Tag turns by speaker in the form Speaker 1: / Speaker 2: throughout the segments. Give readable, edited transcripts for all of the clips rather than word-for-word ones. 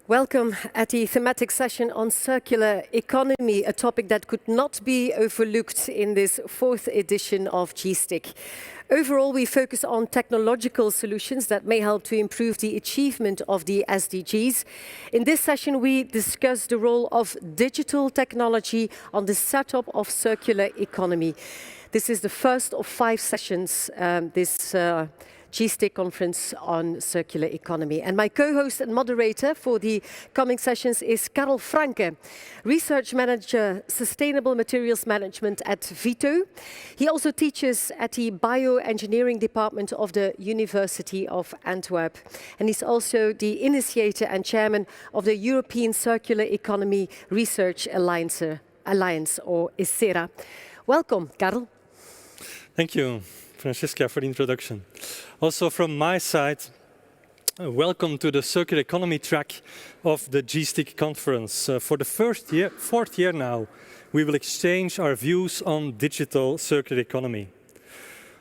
Speaker 1: Welcome at the thematic session on circular economy, a topic that could not be overlooked in this fourth edition of G-STIC. Overall, we focus on technological solutions that may help to improve the achievement of the SDGs. In this session, we discuss the role of digital technology on the setup of circular economy. This is the first of 5 sessions, this G-STIC conference on circular economy. And my co-host and moderator for the coming sessions is Karl Vrancken, Research Manager, Sustainable Materials Management at VITO. He also teaches at the Bioengineering Department of the University of Antwerp. And he's also the initiator and chairman of the European Circular Economy Research Alliance, or ICERA. Welcome, Karl.
Speaker 2: Thank you, Francisca, for the introduction. Also from my side, welcome to the circular economy track of the G-STIC conference. For the fourth year now, we will exchange our views on digital circular economy.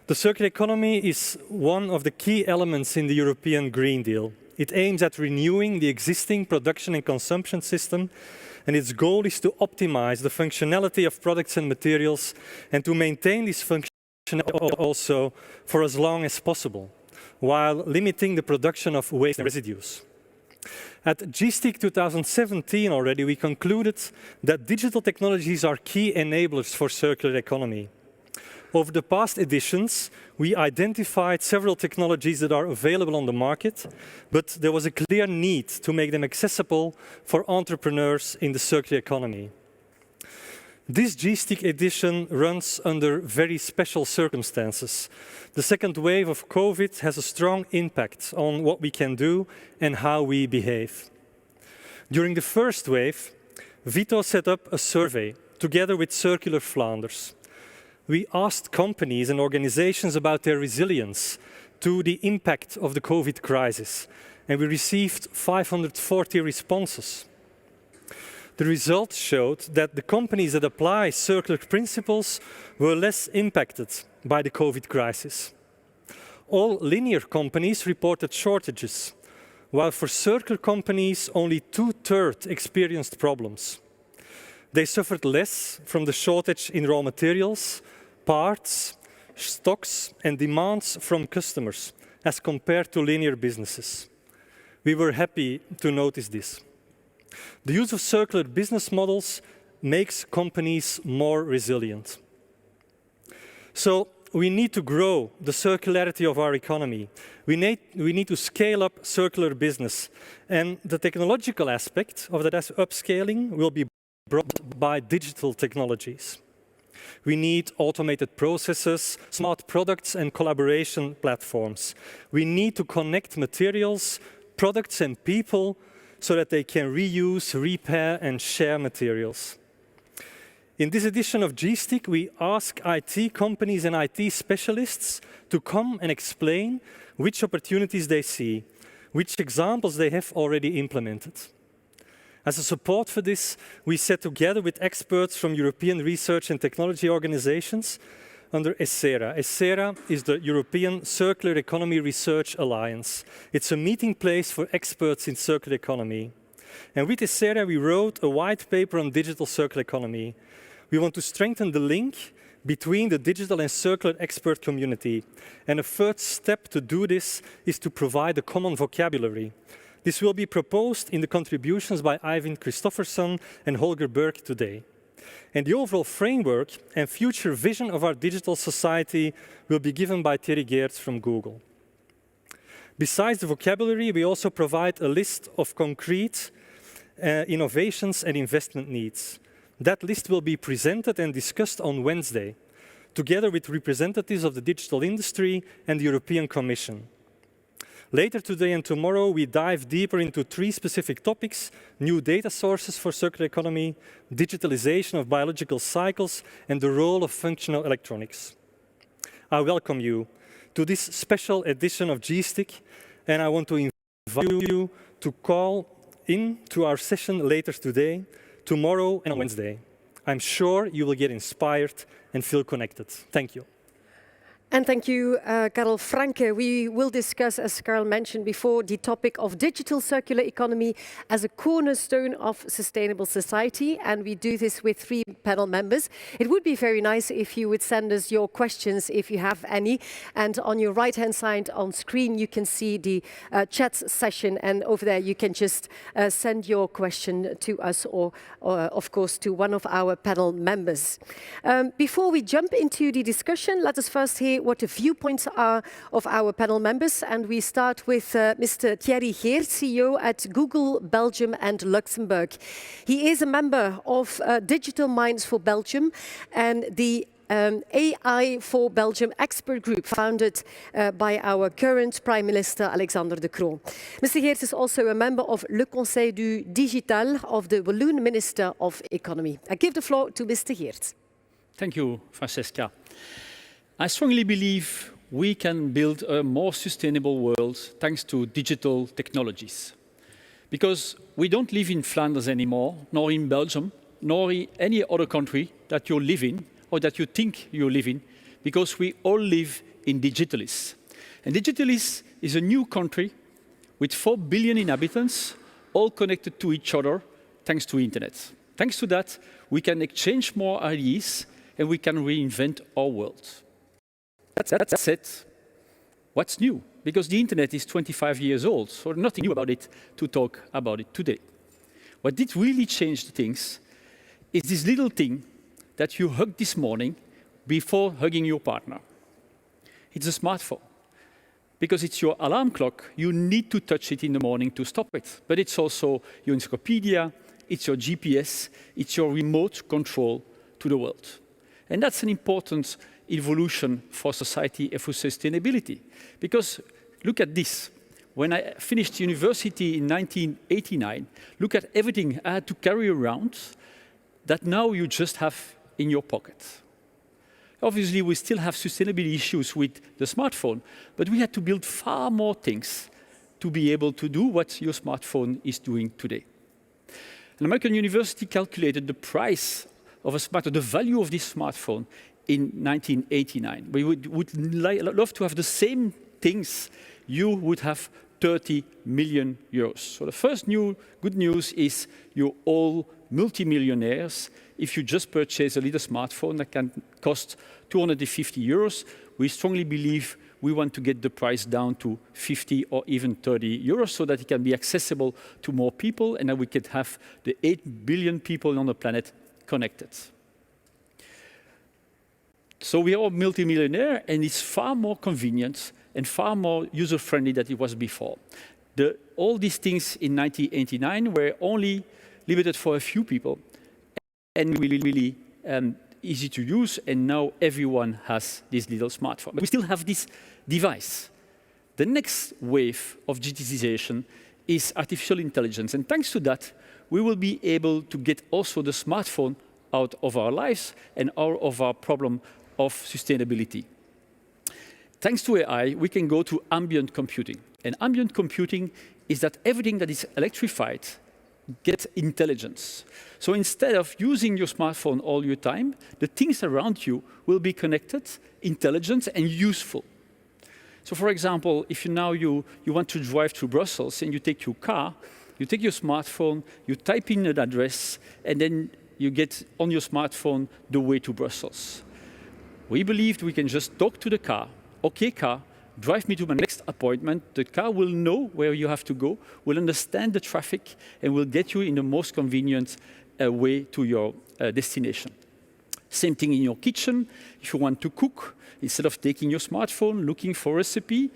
Speaker 2: The circular economy is one of the key elements in the European Green Deal. It aims at renewing the existing production and consumption system, and its goal is to optimize the functionality of products and materials and to maintain this functionality also for as long as possible, while limiting the production of waste and residues. At G-STIC 2017 already, we concluded that digital technologies are key enablers for circular economy. Over the past editions, we identified several technologies that are available on the market, but there was a clear need to make them accessible for entrepreneurs in the circular economy. This G-STIC edition runs under very special circumstances. The second wave of COVID has a strong impact on what we can do and how we behave. During the first wave, VITO set up a survey together with Circular Flanders. We asked companies and organizations about their resilience to the impact of the COVID crisis, and we received 540 responses. The results showed that the companies that apply circular principles were less impacted by the COVID crisis. All linear companies reported shortages, while for circular companies only 2/3 experienced problems. They suffered less from the shortage in raw materials, parts, stocks and demands from customers as compared to linear businesses. We were happy to notice this. The use of circular business models makes companies more resilient. So we need to grow the circularity of our economy. We need to scale up circular business. And the technological aspect of that upscaling will be brought by digital technologies. We need automated processes, smart products and collaboration platforms. We need to connect materials, products and people so that they can reuse, repair and share materials. In this edition of G-STIC, we ask IT companies and IT specialists to come and explain which opportunities they see, which examples they have already implemented. As a support for this, we sat together with experts from European research and technology organizations under ICERA. ICERA is the European Circular Economy Research Alliance. It's a meeting place for experts in circular economy. And with ICERA, we wrote a white paper on digital circular economy. We want to strengthen the link between the digital and circular expert community. And a first step to do this is to provide a common vocabulary. This will be proposed in the contributions by Christopherson and Holger Berg today. And the overall framework and future vision of our digital society will be given by Thierry Geerts from Google. Besides the vocabulary, we also provide a list of concrete innovations and investment needs. That list will be presented and discussed on Wednesday, together with representatives of the digital industry and the European Commission. Later today and tomorrow, we dive deeper into 3 specific topics: new data sources for circular economy, digitalization of biological cycles, and the role of functional electronics. I welcome you to this special edition of G-STIC, and I want to invite you to call in to our session later today, tomorrow, and on Wednesday. I'm sure you will get inspired and feel connected. Thank you.
Speaker 1: And thank you, Karl Vrancken. We will discuss, as Karl mentioned before, the topic of digital circular economy as a cornerstone of sustainable society. And we do this with 3 panel members. It would be very nice if you would send us your questions, if you have any. And on your right-hand side on screen, you can see the chat session. And over there, you can just send your question to us or, of course, to one of our panel members. Before we jump into the discussion, let us first hear what the viewpoints are of our panel members. And we start with Mr. Thierry, CEO at Google, Belgium and Luxemburg. He is a member of Digital Minds for Belgium and the AI for Belgium expert group founded by our current Prime Minister, Alexander De Croo. Mr. Geerts is also a member of Le Conseil du Digital of the Walloon Minister of Economy. I give the floor to Mr. Geerts.
Speaker 3: Thank you, Francesca. I strongly believe we can build a more sustainable world thanks to digital technologies. Because we don't live in Flanders anymore, nor in Belgium, nor in any other country that you live in or that you think you live in, because we all live in Digitalis. And Digitalis is a new country with 4 billion inhabitants, all connected to each other thanks to internet. Thanks to that, we can exchange more ideas and we can reinvent our world. That said, what's new? Because the internet is 25 years old, so nothing new about it to talk about it today. What did really change things is this little thing that you hugged this morning before hugging your partner. It's a smartphone. Because it's your alarm clock, you need to touch it in the morning to stop it. But it's also your encyclopedia, it's your GPS, it's your remote control to the world. And that's an important evolution for society and for sustainability. Because look at this. When I finished university in 1989, look at everything I had to carry around that now you just have in your pocket. Obviously, we still have sustainability issues with the smartphone, but we had to build far more things to be able to do what your smartphone is doing today. An American university calculated the price of a smartphone, the value of this smartphone in 1989. We would love to have the same things. You would have 30 million euros. So the first good news is you're all multimillionaires if you just purchase a little smartphone that can cost 250 euros. We strongly believe we want to get the price down to 50 or even 30 euros so that it can be accessible to more people and that we could have the 8 billion people on the planet connected. So we are all multimillionaire and it's far more convenient and far more user-friendly than it was before. All these things in 1989 were only limited for a few people and really easy to use, and now everyone has this little smartphone. But we still have this device. The next wave of digitization is artificial intelligence, and thanks to that, we will be able to get also the smartphone out of our lives and out of our problem of sustainability. Thanks to AI, we can go to ambient computing. And ambient computing is that everything that is electrified gets intelligence. So instead of using your smartphone all your time, the things around you will be connected, intelligent, and useful. So for example, if you want to drive to Brussels and you take your car, you take your smartphone, you type in an address, and then you get on your smartphone the way to Brussels. We believed we can just talk to the car. Okay, car, drive me to my next appointment. The car will know where you have to go, will understand the traffic, and will get you in the most convenient way to your destination. Same thing in your kitchen. If you want to cook, instead of taking your smartphone, looking for a recipe,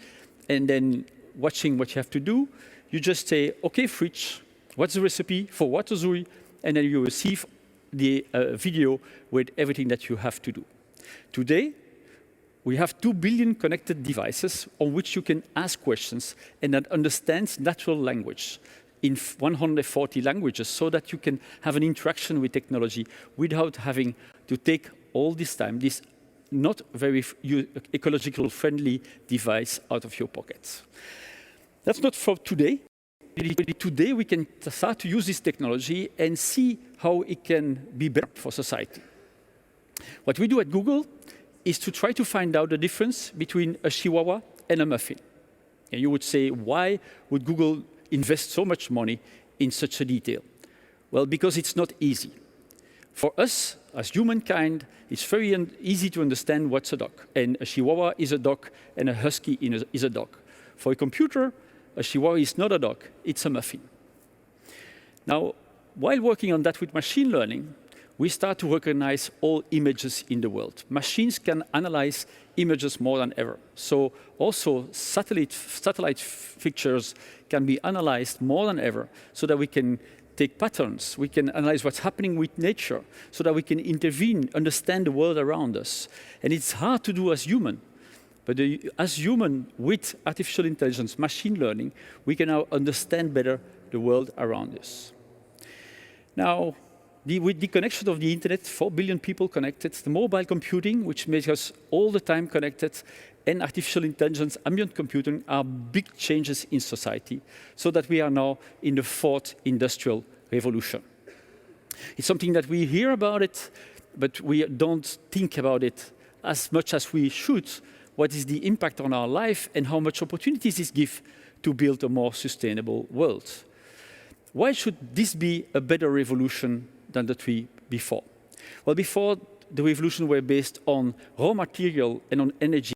Speaker 3: and then watching what you have to do, you just say, okay, fridge, what's the recipe for ratatouille? And then you receive the video with everything that you have to do. Today, we have 2 billion connected devices on which you can ask questions and that understands natural language in 140 languages so that you can have an interaction with technology without having to take all this time, this not very ecological friendly device out of your pockets. That's not for today. Today we can start to use this technology and see how it can be better for society. What we do at Google is to try to find out the difference between a Chihuahua and a muffin. And you would say, why would Google invest so much money in such a detail? Well, because it's not easy. For us, as humankind, it's very easy to understand what's a dog. And a Chihuahua is a dog, and a husky is a dog. For a computer, a Chihuahua is not a dog, it's a muffin. Now, while working on that with machine learning, we start to recognize all images in the world. Machines can analyze images more than ever. So also satellite pictures can be analyzed more than ever so that we can take patterns, we can analyze what's happening with nature so that we can intervene, understand the world around us. And it's hard to do as human. But as human, with artificial intelligence, machine learning, we can now understand better the world around us. Now, with the connection of the internet, 4 billion people connected, the mobile computing, which makes us all the time connected, and artificial intelligence, ambient computing are big changes in society, so that we are now in the 4th industrial revolution. It's something that we hear about it, but we don't think about it as much as we should. What is the impact on our life and how much opportunities this gives to build a more sustainable world? Why should this be a better revolution than the 3 before? Well, before, the revolution were based on raw material and on energy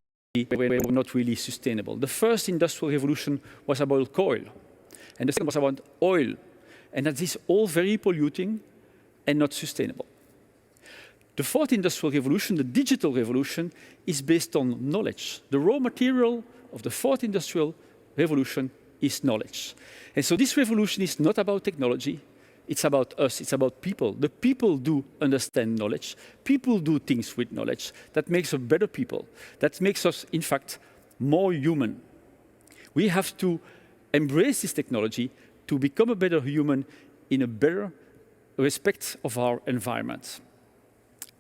Speaker 3: were not really sustainable. The first industrial revolution was about coal, and the second was about oil, and that is all very polluting and not sustainable. The 4th industrial revolution, the digital revolution, is based on knowledge. The raw material of the 4th industrial revolution is knowledge. And so this revolution is not about technology, it's about us, it's about people. The people do understand knowledge. People do things with knowledge. That makes us better people. That makes us, in fact, more human. We have to embrace this technology to become a better human in a better respect of our environment.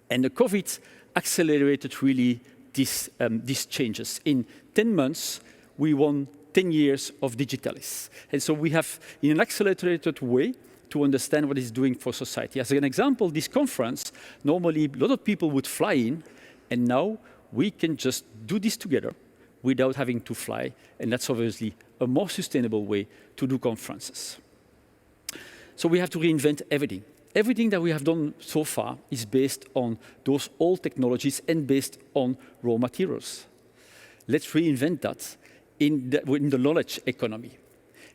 Speaker 3: And the COVID accelerated really these changes. In 10 months, we won 10 years of digitalis. And so we have, in an accelerated way, to understand what it's doing for society. As an example, this conference, normally a lot of people would fly in, and now we can just do this together without having to fly, and that's obviously a more sustainable way to do conferences. So we have to reinvent everything. Everything that we have done so far is based on those old technologies and based on raw materials. Let's reinvent that in the knowledge economy.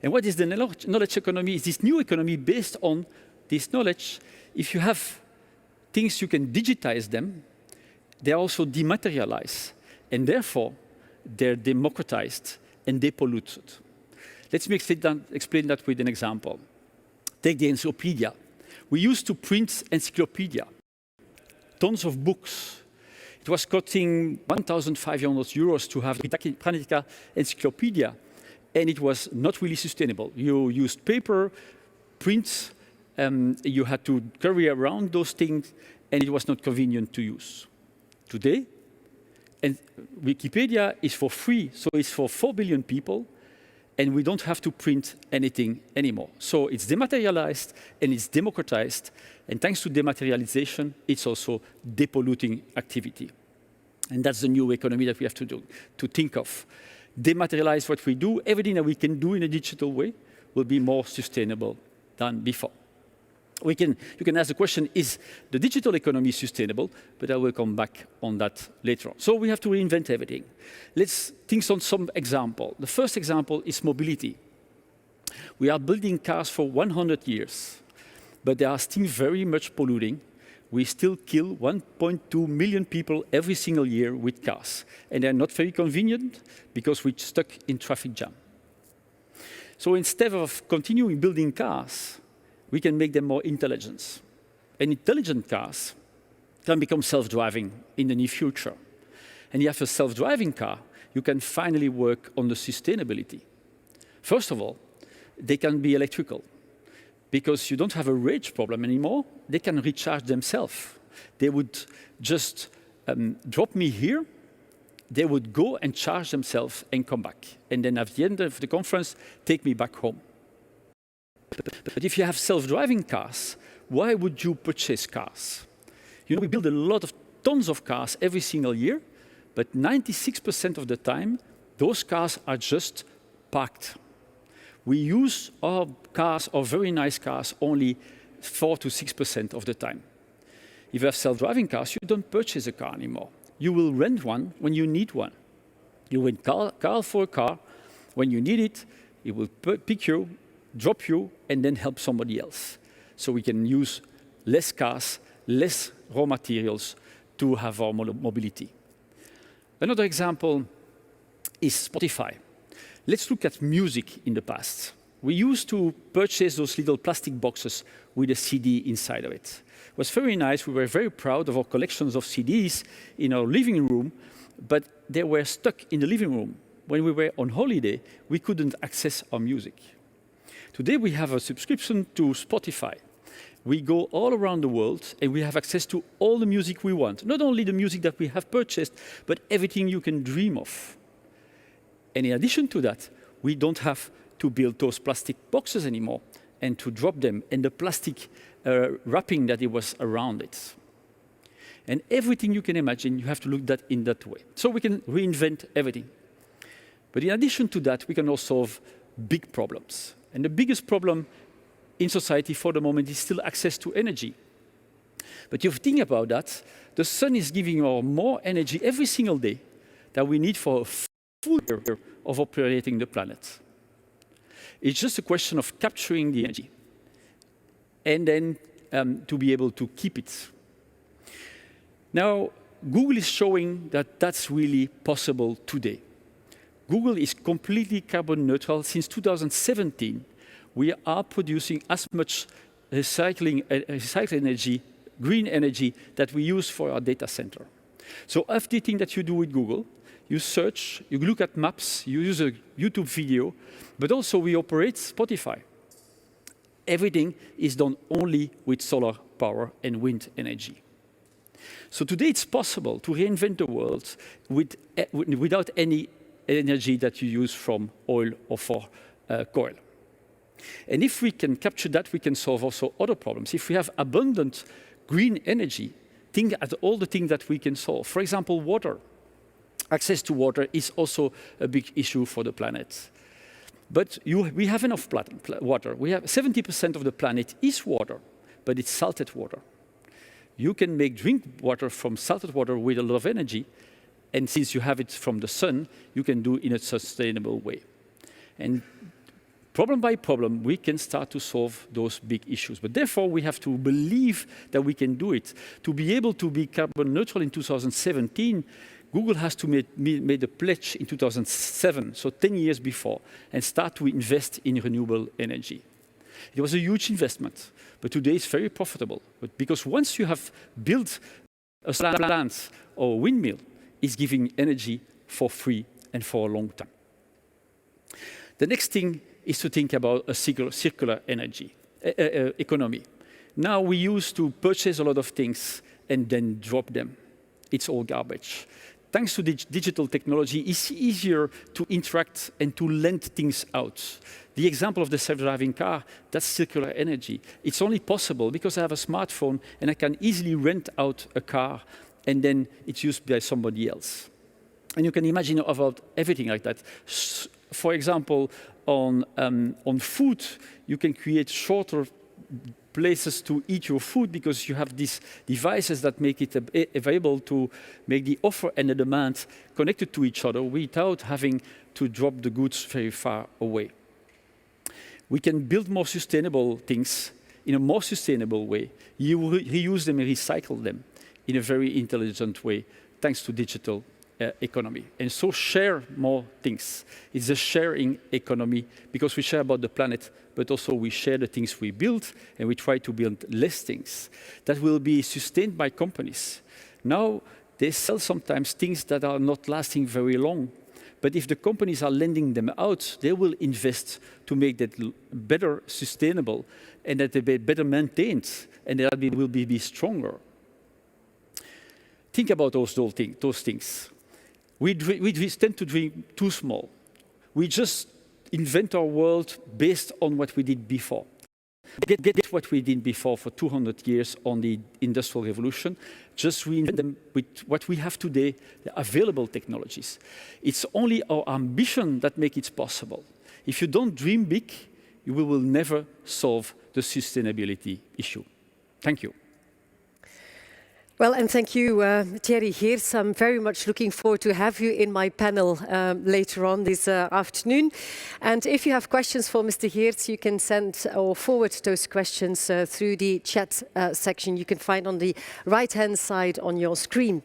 Speaker 3: And what is the knowledge economy? It's this new economy based on this knowledge. If you have things, you can digitize them. They are also dematerialized, and therefore they're democratized and depolluted. Let me explain that with an example. Take the encyclopedia. We used to print encyclopedia, tons of books. It was costing 1,500 euros to have the Britannica encyclopedia, and it was not really sustainable. You used paper, prints, you had to carry around those things, and it was not convenient to use. Today, and Wikipedia is for free, so it's for 4 billion people, and we don't have to print anything anymore. So it's dematerialized and it's democratized, and thanks to dematerialization, it's also depolluting activity. And that's the new economy that we have to do, to think of. Dematerialize what we do, everything that we can do in a digital way will be more sustainable than before. You can ask the question, is the digital economy sustainable? But I will come back on that later on. So we have to reinvent everything. Let's think on some example. The first example is mobility. We are building cars for 100 years, but they are still very much polluting. We still kill 1.2 million people every single year with cars. And they're not very convenient because we're stuck in traffic jam. So instead of continuing building cars, we can make them more intelligent. And intelligent cars can become self-driving in the near future. And you have a self-driving car, you can finally work on the sustainability. First of all, they can be electrical, because you don't have a range problem anymore. They can recharge themselves. They would just drop me here, they would go and charge themselves and come back. And then at the end of the conference, take me back home. But if you have self-driving cars, why would you purchase cars? You know, we build a lot of tons of cars every single year, but 96% of the time, those cars are just parked. We use our cars, our very nice cars, only 4 to 6% of the time. If you have self-driving cars, you don't purchase a car anymore. You will rent one when you need one. You rent Karl for a car. When you need it, it will pick you, drop you, and then help somebody else. So we can use less cars, less raw materials to have our mobility. Another example is Spotify. Let's look at music in the past. We used to purchase those little plastic boxes with a CD inside of it. It was very nice. We were very proud of our collections of CDs in our living room, but they were stuck in the living room. When we were on holiday, we couldn't access our music. Today, we have a subscription to Spotify. We go all around the world, and we have access to all the music we want. Not only the music that we have purchased, but everything you can dream of. And in addition to that, we don't have to build those plastic boxes anymore and to drop them and the plastic wrapping that it was around it. And everything you can imagine, you have to look at that in that way. So we can reinvent everything. But in addition to that, we can also solve big problems. And the biggest problem in society for the moment is still access to energy. But if you think about that, the sun is giving us more energy every single day than we need for a full year of operating the planet. It's just a question of capturing the energy and then to be able to keep it. Now, Google is showing that that's really possible today. Google is completely carbon neutral. Since 2017, we are producing as much recycled energy, green energy, that we use for our data center. So everything that you do with Google, you search, you look at maps, you use a YouTube video, but also we operate Spotify. Everything is done only with solar power and wind energy. So today it's possible to reinvent the world without any energy that you use from oil or for coal. And if we can capture that, we can solve also other problems. If we have abundant green energy, think at all the things that we can solve. For example, water. Access to water is also a big issue for the planet. But we have enough water. We have 70% of the planet is water, but it's salted water. You can make drink water from salted water with a lot of energy, and since you have it from the sun, you can do it in a sustainable way. And problem by problem, we can start to solve those big issues. But therefore, we have to believe that we can do it. To be able to be carbon neutral in 2017, Google has to made a pledge in 2007, so 10 years before, and start to invest in renewable energy. It was a huge investment, but today it's very profitable. But because once you have built a solar plant or a windmill, it's giving energy for free and for a long time. The next thing is to think about a circular energy economy. Now we used to purchase a lot of things and then drop them. It's all garbage. Thanks to digital technology, it's easier to interact and to lend things out. The example of the self-driving car, that's circular energy. It's only possible because I have a smartphone and I can easily rent out a car and then it's used by somebody else. And you can imagine about everything like that. For example, on food, you can create shorter places to eat your food because you have these devices that make it available to make the offer and the demand connected to each other without having to drop the goods very far away. We can build more sustainable things in a more sustainable way. You reuse them and recycle them in a very intelligent way, thanks to digital economy. And so share more things. It's a sharing economy because we share about the planet, but also we share the things we build and we try to build less things that will be sustained by companies. Now, they sell sometimes things that are not lasting very long. But if the companies are lending them out, they will invest to make that better sustainable and that they be better maintained and that they will be stronger. Think about those things. We tend to dream too small. We just invent our world based on what we did before. Get what we did before for 200 years on the Industrial Revolution, just reinvent them with what we have today, the available technologies. It's only our ambition that makes it possible. If you don't dream big, you will never solve the sustainability issue. Thank you.
Speaker 1: Well, and thank you, Thierry Geerts. I'm very much looking forward to have you in my panel later on this afternoon. And if you have questions for Mr. Geerts, you can send or forward those questions through the chat section you can find on the right-hand side on your screen.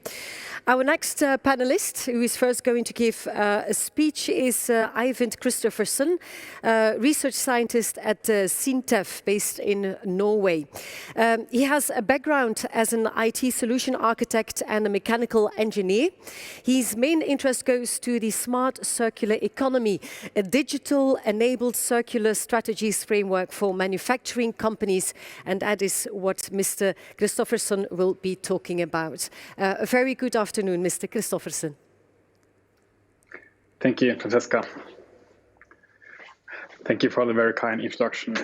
Speaker 1: Our next panelist, who is first going to give a speech, is Ivan Christopherson, research scientist at SINTEF, based in Norway. He has a background as an IT solution architect and a mechanical engineer. His main interest goes to the smart circular economy, a digital-enabled circular strategies framework for manufacturing companies, and that is what Mr. Christopherson will be talking about. A very good afternoon, Mr. Christopherson.
Speaker 4: Thank you, Francesca. Thank you for the very kind introduction.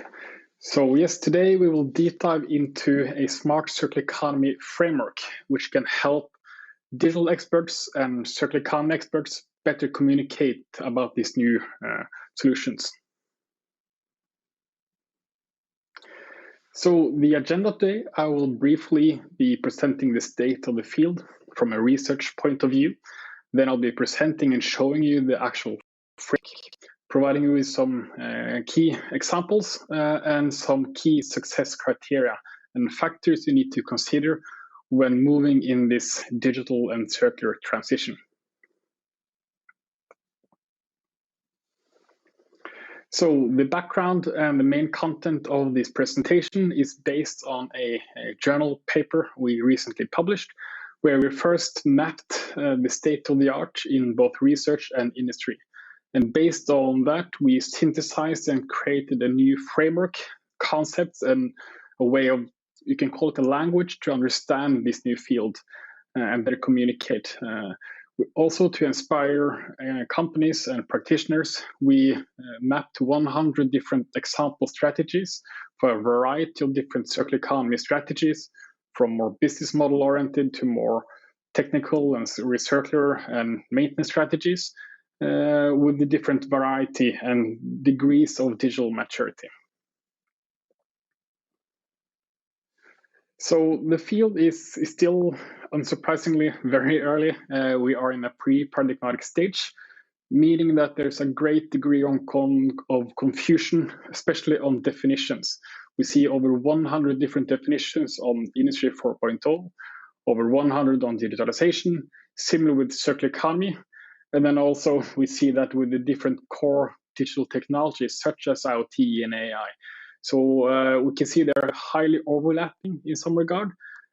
Speaker 4: So yes, today we will deep dive into a smart circular economy framework, which can help digital experts and circular economy experts better communicate about these new solutions. So the agenda today, I will briefly be presenting the state of the field from a research point of view. Then I'll be presenting and showing you the actual framework, providing you with some key examples and some key success criteria and factors you need to consider when moving in this digital and circular transition. So the background and the main content of this presentation is based on a journal paper we recently published, where we first mapped the state of the art in both research and industry. And based on that, we synthesized and created a new framework, concepts, and a way of, you can call it a language, to understand this new field and better communicate. Also, to inspire companies and practitioners, we mapped 100 different example strategies for a variety of different circular economy strategies, from more business model oriented to more technical and recircular and maintenance strategies, with the different variety and degrees of digital maturity. So the field is still, unsurprisingly, very early. We are in a pre-paradigmatic stage, meaning that there's a great degree of confusion, especially on definitions. We see over 100 different definitions on Industry 4.0, over 100 on digitalization, similar with circular economy. And then also we see that with the different core digital technologies, such as IoT and AI. So we can see they're highly overlapping in some regard,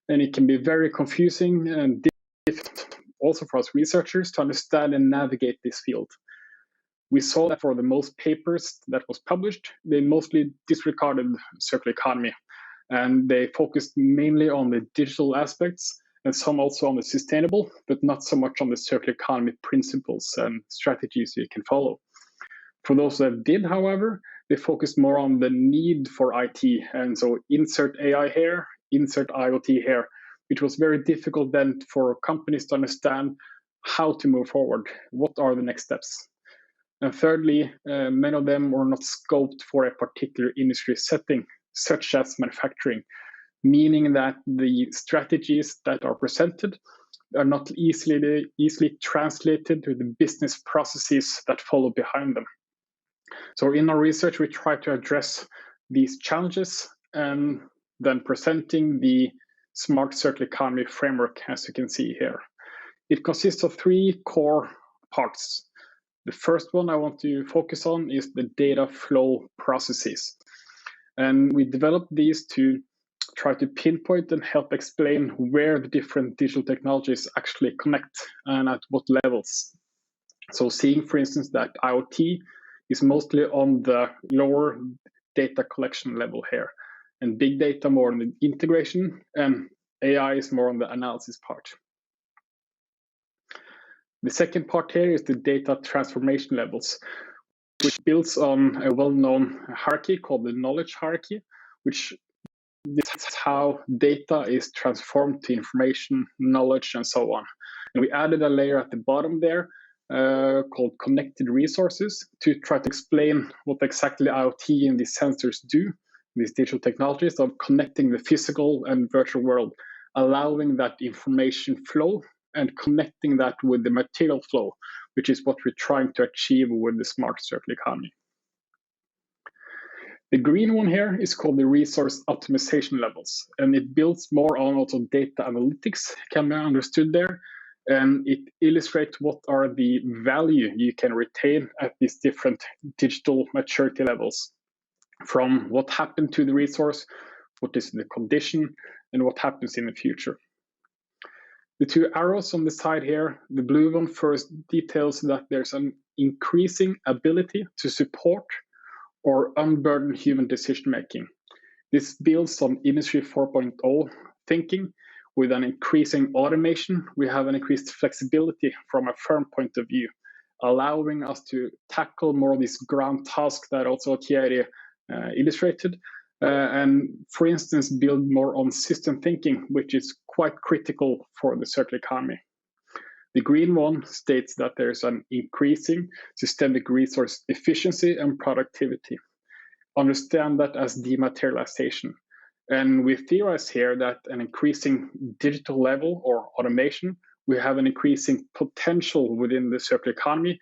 Speaker 4: and it can be very confusing and difficult also for us researchers to understand and navigate this field. We saw that for the most papers that was published, they mostly disregarded circular economy, and they focused mainly on the digital aspects, and some also on the sustainable, but not so much on the circular economy principles and strategies you can follow. For those that did, however, they focused more on the need for IT, and so insert AI here, insert IoT here, which was very difficult then for companies to understand how to move forward. What are the next steps? And thirdly, many of them were not scoped for a particular industry setting, such as manufacturing, meaning that the strategies that are presented are not easily translated to the business processes that follow behind them. So in our research, we try to address these challenges and then presenting the Smart Circular Economy framework, as you can see here. It consists of 3 core parts. The first one I want to focus on is the data flow processes. And we developed these to try to pinpoint and help explain where the different digital technologies actually connect and at what levels. So seeing, for instance, that IoT is mostly on the lower data collection level here, and big data more on the integration, and AI is more on the analysis part. The second part here is the data transformation levels, which builds on a well-known hierarchy called the knowledge hierarchy, which is how data is transformed to information, knowledge, and so on. And we added a layer at the bottom there called connected resources to try to explain what exactly IoT and these sensors do, these digital technologies of connecting the physical and virtual world, allowing that information flow and connecting that with the material flow, which is what we're trying to achieve with the smart circular economy. The green one here is called the resource optimization levels, and it builds more on also data analytics can be understood there, and it illustrates what are the value you can retain at these different digital maturity levels, from what happened to the resource, what is the condition, and what happens in the future. The two arrows on the side here, the blue one first details that there's an increasing ability to support or unburden human decision-making. This builds on Industry 4.0 thinking. With an increasing automation, we have an increased flexibility from a firm point of view, allowing us to tackle more of these ground tasks that also Thierry illustrated, and for instance, build more on system thinking, which is quite critical for the circular economy. The green one states that there's an increasing systemic resource efficiency and productivity. Understand that as dematerialization. And we theorize here that an increasing digital level or automation, we have an increasing potential within the circular economy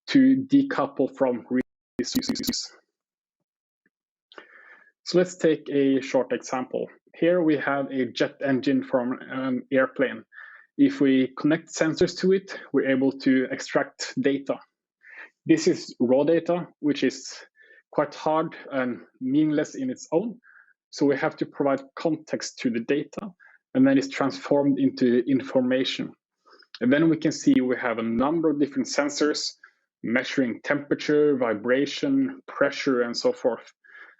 Speaker 4: to decouple from resources. So let's take a short example. Here we have a jet engine from an airplane. If we connect sensors to it, we're able to extract data. This is raw data, which is quite hard and meaningless in its own. So we have to provide context to the data, and then it's transformed into information. And then we can see we have a number of different sensors measuring temperature, vibration, pressure, and so forth.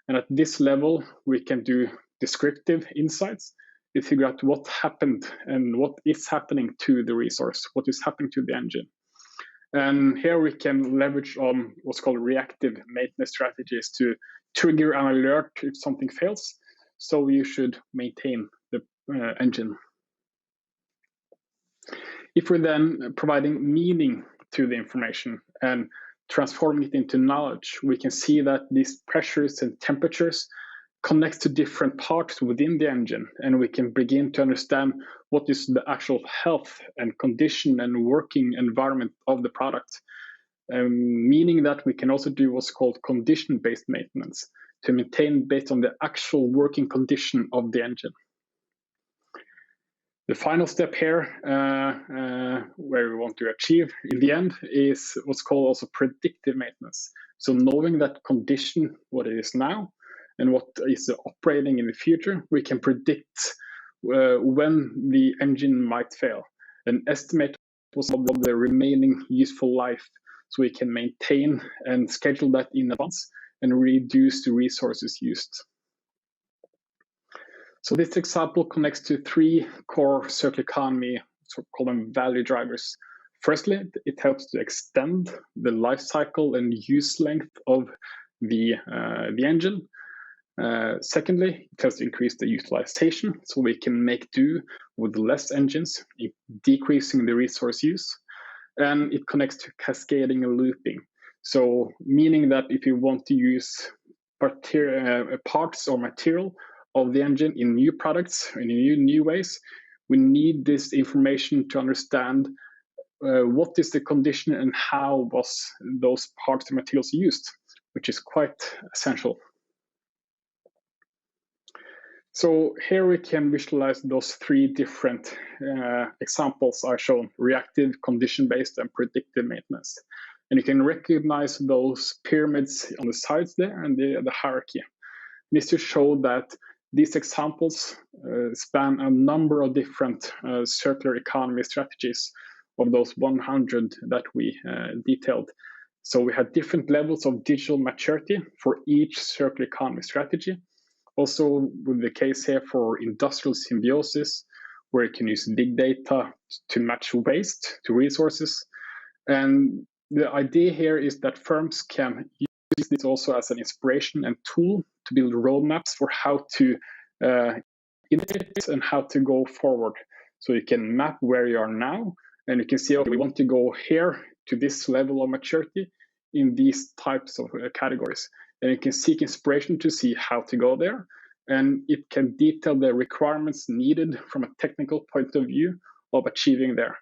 Speaker 4: And at this level, we can do descriptive insights to figure out what happened and what is happening to the resource, what is happening to the engine. And here we can leverage on what's called reactive maintenance strategies to trigger an alert if something fails. So you should maintain the engine. If we're then providing meaning to the information and transforming it into knowledge, we can see that these pressures and temperatures connect to different parts within the engine, and we can begin to understand what is the actual health and condition and working environment of the product, meaning that we can also do what's called condition-based maintenance to maintain based on the actual working condition of the engine. The final step here, where we want to achieve in the end, is what's called also predictive maintenance. So knowing that condition, what it is now, and what is operating in the future, we can predict when the engine might fail and estimate what's the remaining useful life, so we can maintain and schedule that in advance and reduce the resources used. So this example connects to three core circular economy, so call them value drivers. Firstly, it helps to extend the life cycle and use length of the engine. Secondly, it helps to increase the utilization, so we can make do with less engines, decreasing the resource use. And it connects to cascading and looping. So meaning that if you want to use parts or material of the engine in new products, in new ways, we need this information to understand what is the condition and how was those parts and materials used, which is quite essential. So here we can visualize those three different examples I've shown: reactive, condition-based, and predictive maintenance. And you can recognize those pyramids on the sides there and the hierarchy. This to show that these examples span a number of different circular economy strategies of those 100 that we detailed. So we had different levels of digital maturity for each circular economy strategy. Also with the case here for industrial symbiosis, where you can use big data to match waste to resources. And the idea here is that firms can use use this also as an inspiration and tool to build roadmaps for how to innovate and how to go forward. So you can map where you are now, and you can see, okay, we want to go here to this level of maturity in these types of categories. And you can seek inspiration to see how to go there. And it can detail the requirements needed from a technical point of view of achieving there.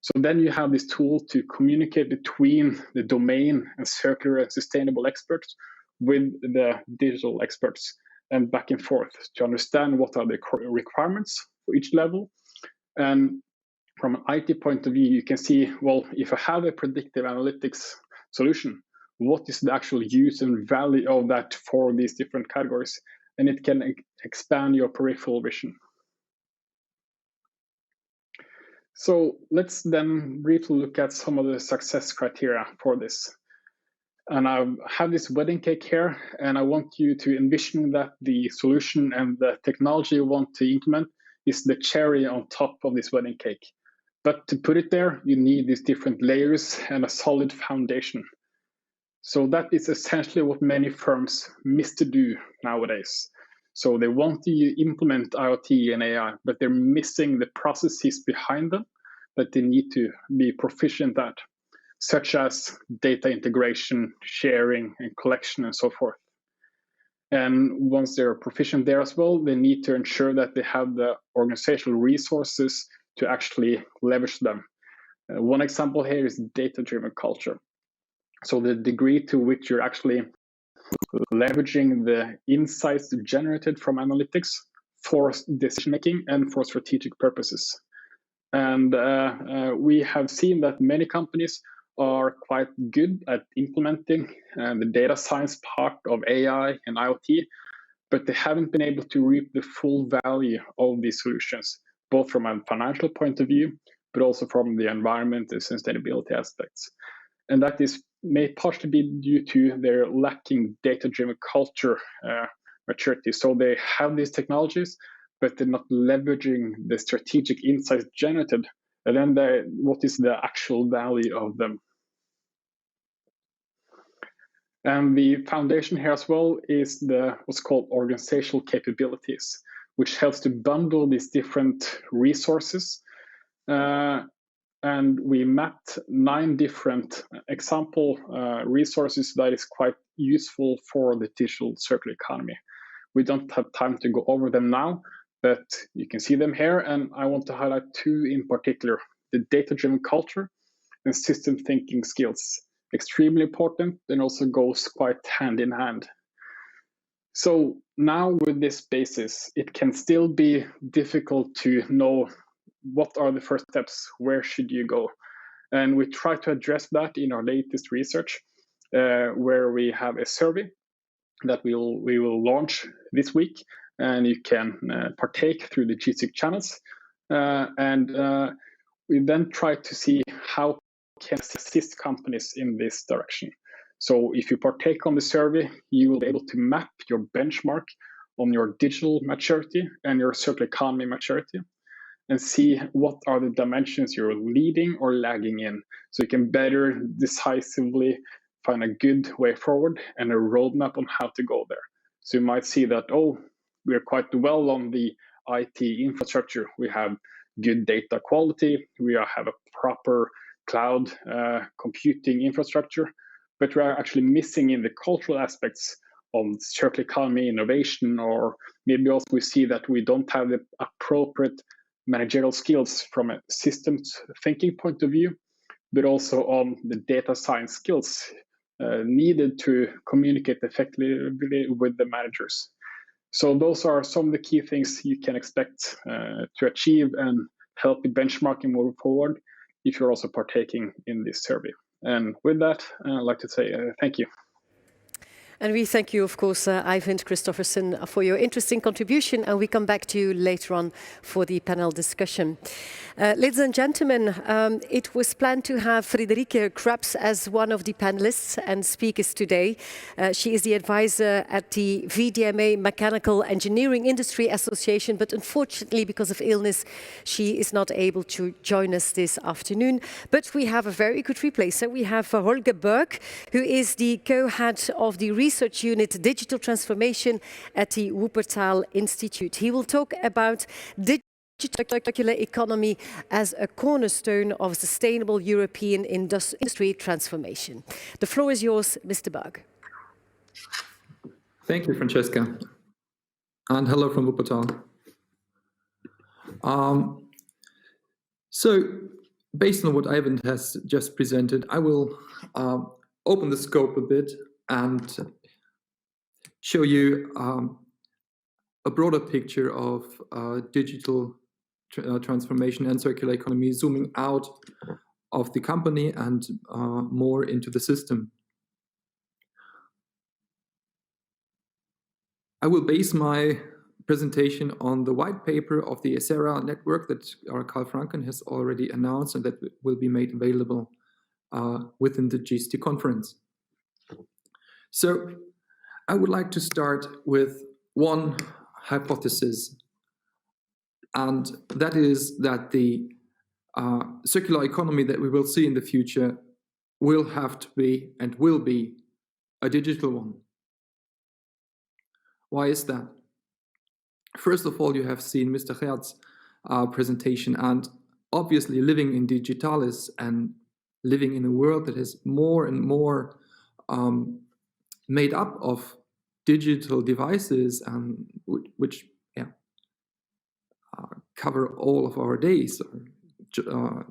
Speaker 4: So then you have this tool to communicate between the domain and circular and sustainable experts with the digital experts and back and forth to understand what are the requirements for each level. And from an IT point of view, you can see, well, if I have a predictive analytics solution, what is the actual use and value of that for these different categories? And it can expand your peripheral vision. So let's then briefly look at some of the success criteria for this. And I have this wedding cake here, and I want you to envision that the solution and the technology you want to implement is the cherry on top of this wedding cake. But to put it there, you need these different layers and a solid foundation. So that is essentially what many firms miss to do nowadays. So they want to implement IoT and AI, but they're missing the processes behind them that they need to be proficient at, such as data integration, sharing, and collection, and so forth. And once they're proficient there as well, they need to ensure that they have the organizational resources to actually leverage them. One example here is data-driven culture. So the degree to which you're actually leveraging the insights generated from analytics for decision-making and for strategic purposes. And we have seen that many companies are quite good at implementing the data science part of AI and IoT, but they haven't been able to reap the full value of these solutions, both from a financial point of view, but also from the environment and sustainability aspects. And that may partially be due to their lacking data-driven culture maturity. So they have these technologies, but they're not leveraging the strategic insights generated. And then what is the actual value of them? And the foundation here as well is what's called organizational capabilities, which helps to bundle these different resources. And we mapped 9 different example resources that is quite useful for the digital circular economy. We don't have time to go over them now, but you can see them here. And I want to highlight 2 in particular: the data-driven culture and system thinking skills. Extremely important, and also goes quite hand in hand. So now with this basis, it can still be difficult to know what are the first steps, where should you go? And we try to address that in our latest research, where we have a survey that we will launch this week, and you can partake through the G-STIC channels. We then try to see how can assist companies in this direction. So if you partake on the survey, you will be able to map your benchmark on your digital maturity and your circular economy maturity, and see what are the dimensions you're leading or lagging in. So you can better decisively find a good way forward and a roadmap on how to go there. So you might see that, oh, we're quite well on the IT infrastructure. We have good data quality. We have a proper cloud computing infrastructure, but we are actually missing in the cultural aspects of circular economy innovation, or maybe also we see that we don't have the appropriate managerial skills from a systems thinking point of view, but also on the data science skills needed to communicate effectively with the managers. So those are some of the key things you can expect to achieve and help you benchmarking moving forward if you're also partaking in this survey. And with that, I'd like to say thank you.
Speaker 1: And we thank you, of course, Ivan Christopherson, for your interesting contribution, and we come back to you later on for the panel discussion. Ladies and gentlemen, it was planned to have Frederike Krebs as one of the panelists and speakers today. She is the advisor at the VDMA Mechanical Engineering Industry Association, but unfortunately, because of illness, she is not able to join us this afternoon. But we have a very good replacer. We have Holger Berg, who is the co-head of the Research Unit Digital Transformation at the Wuppertal Institute. He will talk about digital circular economy as a cornerstone of sustainable European industry transformation. The floor is yours, Mr. Berg.
Speaker 5: Thank you, Francesca. And hello from Wuppertal. So, based on what Ivan has just presented, I will open the scope a bit and show you a broader picture of digital transformation and circular economy, zooming out of the company and more into the system. I will base my presentation on the white paper of the ESERA network that our Karl Vrancken has already announced and that will be made available within the G-STIC conference. So I would like to start with one hypothesis, and that is that the circular economy that we will see in the future will have to be and will be a digital one. Why is that? First of all, you have seen Mr. Geerts' presentation, and obviously living in digitalis and living in a world that is more and more made up of digital devices and which cover all of our days, or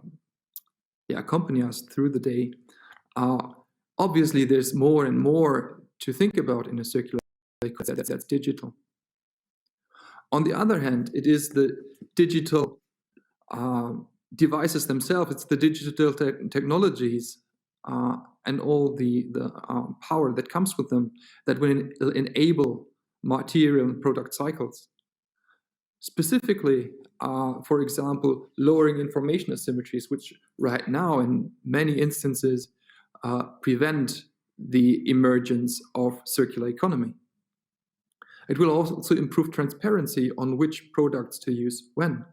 Speaker 5: accompany us through the day. Obviously, there's more and more to think about in a circular economy that's digital. On the other hand, it is the digital devices themselves, it's the digital technologies and all the power that comes with them that will enable material and product cycles. Specifically, for example, lowering information asymmetries, which right now in many instances prevent the emergence of circular economy. It will also improve transparency on which products to use when,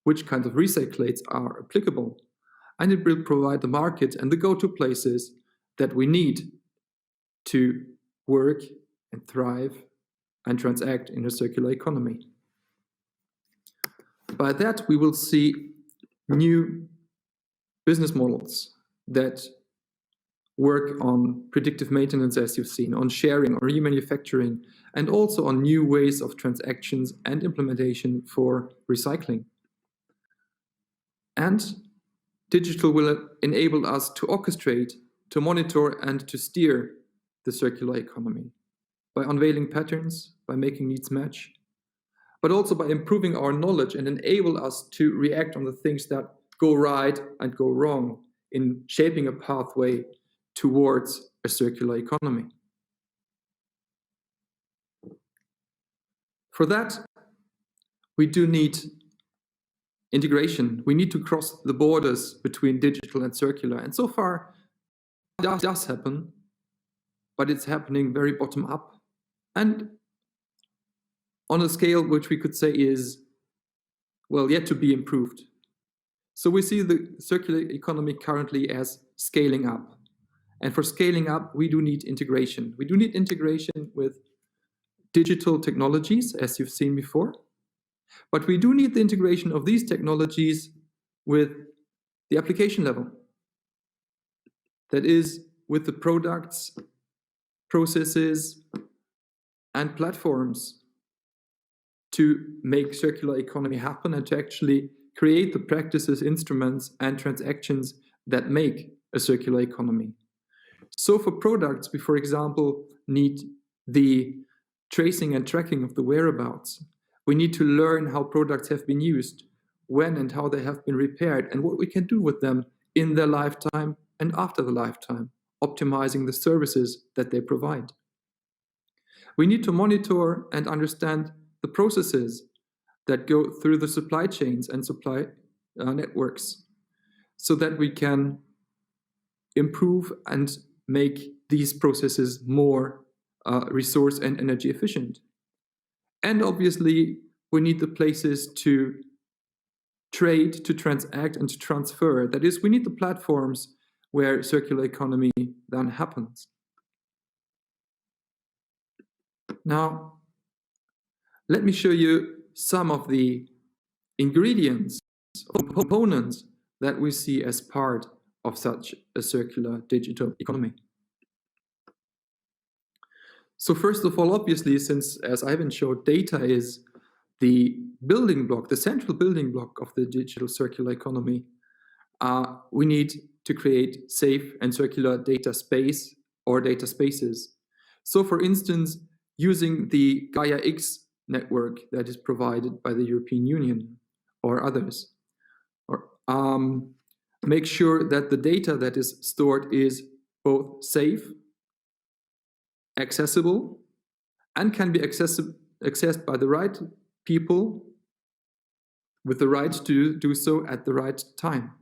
Speaker 5: which kinds of recyclates are applicable, and it will provide the market and the go-to places that we need to work and thrive and transact in a circular economy. By that, we will see new business models that work on predictive maintenance, as you've seen, on sharing or remanufacturing, and also on new ways of transactions and implementation for recycling. And digital will enable us to orchestrate, to monitor, and to steer the circular economy by unveiling patterns, by making needs match, but also by improving our knowledge and enable us to react on the things that go right and go wrong in shaping a pathway towards a circular economy. For that, we do need integration. We need to cross the borders between digital and circular. And so far, that does happen, but it's happening very bottom up and on a scale which we could say is, well, yet to be improved. So we see the circular economy currently as scaling up. And for scaling up, we do need integration. We do need integration with digital technologies, as you've seen before. But we do need the integration of these technologies with the application level. That is, with the products, processes, and platforms to make circular economy happen and to actually create the practices, instruments, and transactions that make a circular economy. So for products, we, for example, need the tracing and tracking of the whereabouts. We need to learn how products have been used, when and how they have been repaired, and what we can do with them in their lifetime and after the lifetime, optimizing the services that they provide. We need to monitor and understand the processes that go through the supply chains and supply networks so that we can improve and make these processes more resource and energy efficient. And obviously, we need the places to trade, to transact, and to transfer. That is, we need the platforms where circular economy then happens. Now, let me show you some of the ingredients, components that we see as part of such a circular digital economy. So first of all, obviously, since, as Ivan showed, data is the building block, the central building block of the digital circular economy, we need to create safe and circular data space or data spaces. So for instance, using the Gaia-X network that is provided by the European Union or others, or make sure that the data that is stored is both safe, accessible, and can be accessed by the right people with the right to do so at the right time.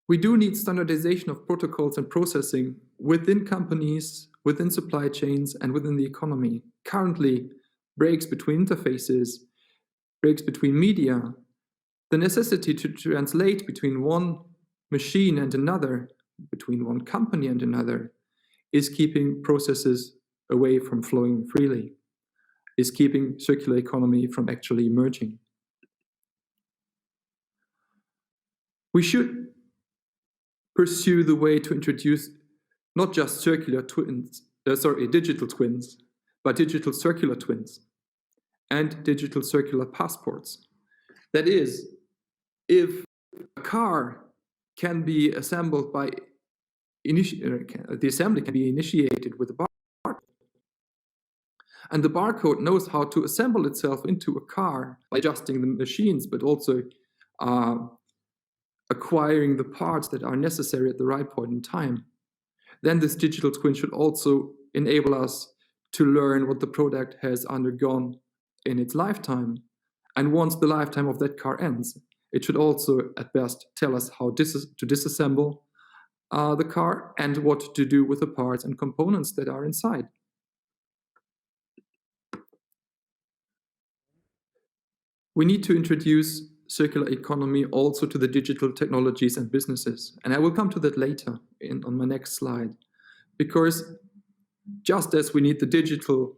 Speaker 5: We do need standardization of protocols and processing within companies, within supply chains, and within the economy. Currently, breaks between interfaces, breaks between media, the necessity to translate between one machine and another, between one company and another, is keeping processes away from flowing freely, is keeping circular economy from actually emerging. We should pursue the way to introduce not just circular twins, digital twins, but digital circular twins and digital circular passports. That is, if a car can be assembled by the assembly can be initiated with a barcode, and the barcode knows how to assemble itself into a car by adjusting the machines, but also acquiring the parts that are necessary at the right point in time, then this digital twin should also enable us to learn what the product has undergone in its lifetime. And once the lifetime of that car ends, it should also at best tell us how to disassemble the car and what to do with the parts and components that are inside. We need to introduce circular economy also to the digital technologies and businesses. And I will come to that later on my next slide. Because just as we need the digital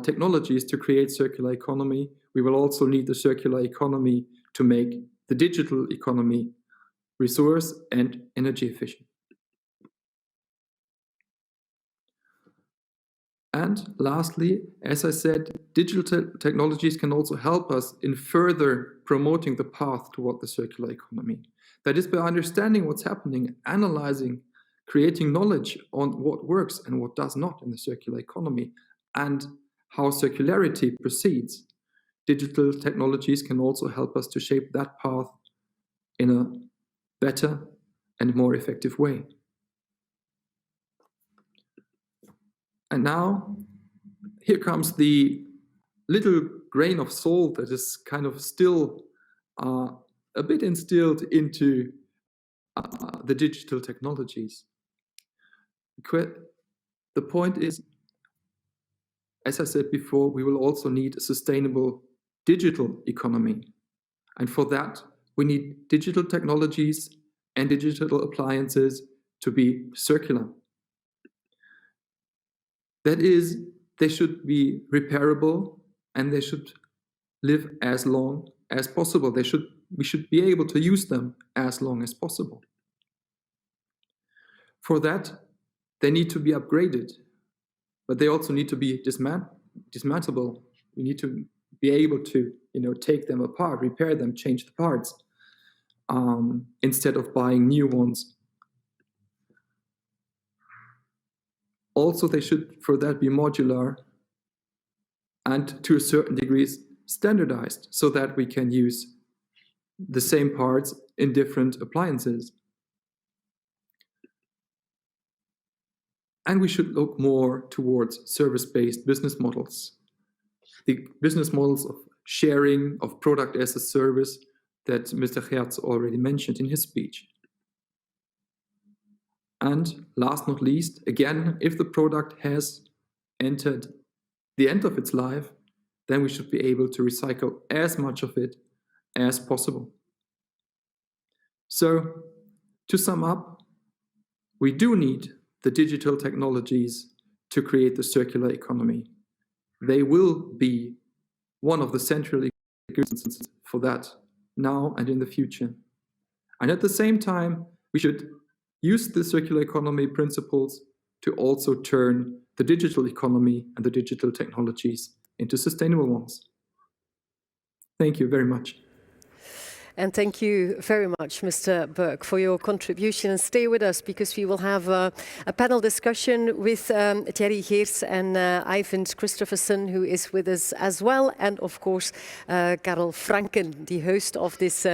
Speaker 5: technologies to create circular economy, we will also need the circular economy to make the digital economy resource and energy efficient. And lastly, as I said, digital technologies can also help us in further promoting the path toward the circular economy. That is, by understanding what's happening, analyzing, creating knowledge on what works and what does not in the circular economy, and how circularity proceeds. Digital technologies can also help us to shape that path in a better and more effective way. And now, here comes the little grain of salt that is kind of still a bit instilled into the digital technologies. The point is, as I said before, we will also need a sustainable digital economy. And for that, we need digital technologies and digital appliances to be circular. That is, they should be repairable and they should live as long as possible. We should be able to use them as long as possible. For that, they need to be upgraded, but they also need to be dismantleable. We need to be able to, take them apart, repair them, change the parts, instead of buying new ones. Also, they should, for that, be modular and to a certain degree standardized so that we can use the same parts in different appliances. And we should look more towards service-based business models. The business models of sharing of product as a service that Mr. Geerts already mentioned in his speech. And last not least, again, if the product has entered the end of its life, then we should be able to recycle as much of it as possible. So, to sum up, we do need the digital technologies to create the circular economy. They will be one of the central ingredients for that now and in the future. And at the same time, we should use the circular economy principles to also turn the digital economy and the digital technologies into sustainable ones. Thank you very much.
Speaker 1: And thank you very much, Mr. Berg, for your contribution. And stay with us, because we will have a panel discussion with Thierry Geerts and Ivan Christopherson, who is with us as well, and of course Karl Vrancken, the host of this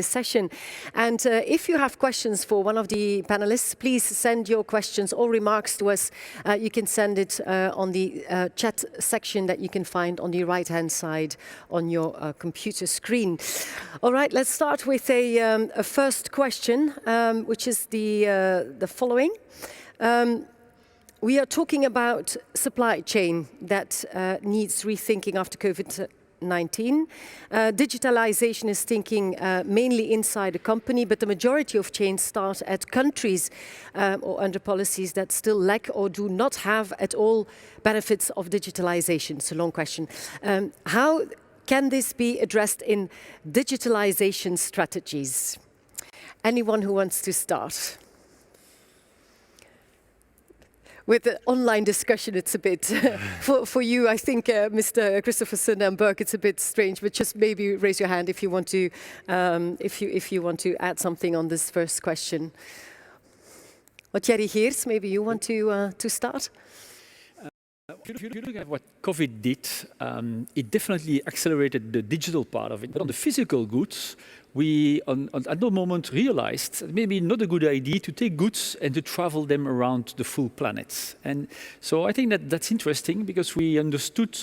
Speaker 1: session. And if you have questions for one of the panelists, please send your questions or remarks to us. You can send it on the chat section that you can find on the right-hand side on your computer screen. All right, let's start with a first question, which is the following. We are talking about supply chain that needs rethinking after COVID-19. Digitalization is thinking mainly inside a company, but the majority of chains start at countries or under policies that still lack or do not have at all benefits of digitalization. It's a long question. How can this be addressed in digitalization strategies? Anyone who wants to start? With the online discussion, it's a bit, for you, I think, Mr. Christopherson and Berg, it's a bit strange, but just maybe raise your hand if you want to, if you want to add something on this first question. Or Thierry Geerts, maybe you want to start?
Speaker 3: If you look at what COVID did, it definitely accelerated the digital part of it. But on the physical goods, we at no moment realized that maybe not a good idea to take goods and to travel them around the full planet. And so I think that that's interesting, because we understood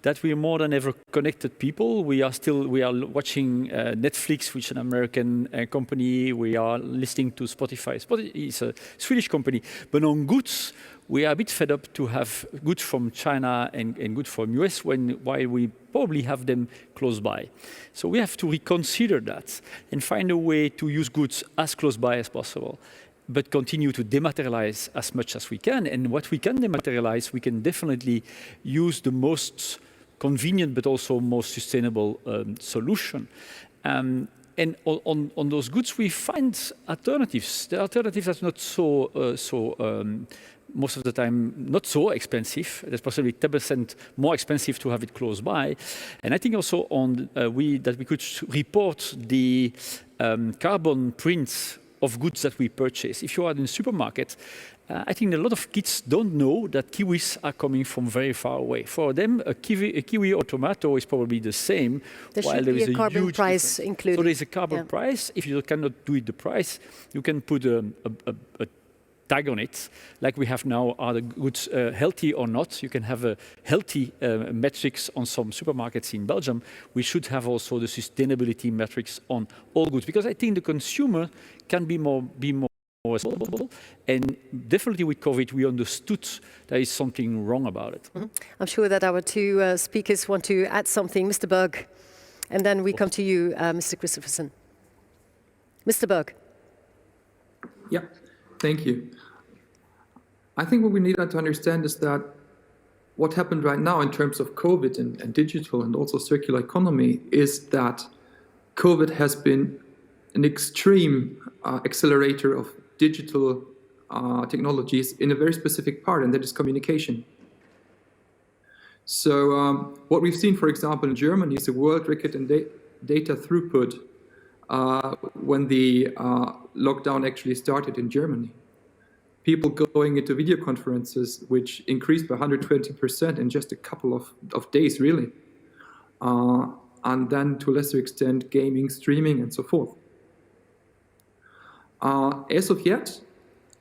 Speaker 3: that we are more than ever connected people. We are watching Netflix, which is an American company. We are listening to Spotify. Spotify is a Swedish company. But on goods, we are a bit fed up to have goods from China and goods from US while we probably have them close by. So we have to reconsider that and find a way to use goods as close by as possible, but continue to dematerialize as much as we can. And what we can dematerialize, we can definitely use the most convenient but also most sustainable solution. And on those goods, we find alternatives. The alternatives are not most of the time not so expensive. There's possibly 10% more expensive to have it close by. And I think also that we could report the carbon prints of goods that we purchase. If you are in a supermarket, I think a lot of kids don't know that kiwis are coming from very far away. For them, a kiwi or tomato is probably the same.
Speaker 1: There should be a carbon price included.
Speaker 3: So there's a carbon price. If you cannot do it the price, you can put a tag on it, like we have now. Are the goods healthy or not? You can have a healthy metrics on some supermarkets in Belgium. We should have also the sustainability metrics on all goods, because I think the consumer can be more responsible. And definitely with COVID, we understood there is something wrong about it.
Speaker 1: Mm-hmm. I'm sure that our two speakers want to add something. Mr. Berg, and then we come to you, Mr. Christopherson. Mr. Berg.
Speaker 5: Yeah. Thank you. I think what we need to understand is that what happened right now in terms of COVID and digital and also circular economy is that COVID has been an extreme accelerator of digital technologies in a very specific part, and that is communication. So what we've seen, for example, in Germany is a world record in data throughput when the lockdown actually started in Germany. People going into video conferences, which increased by 120% in just a couple of days, really. And then to a lesser extent, gaming, streaming, and so forth. As of yet,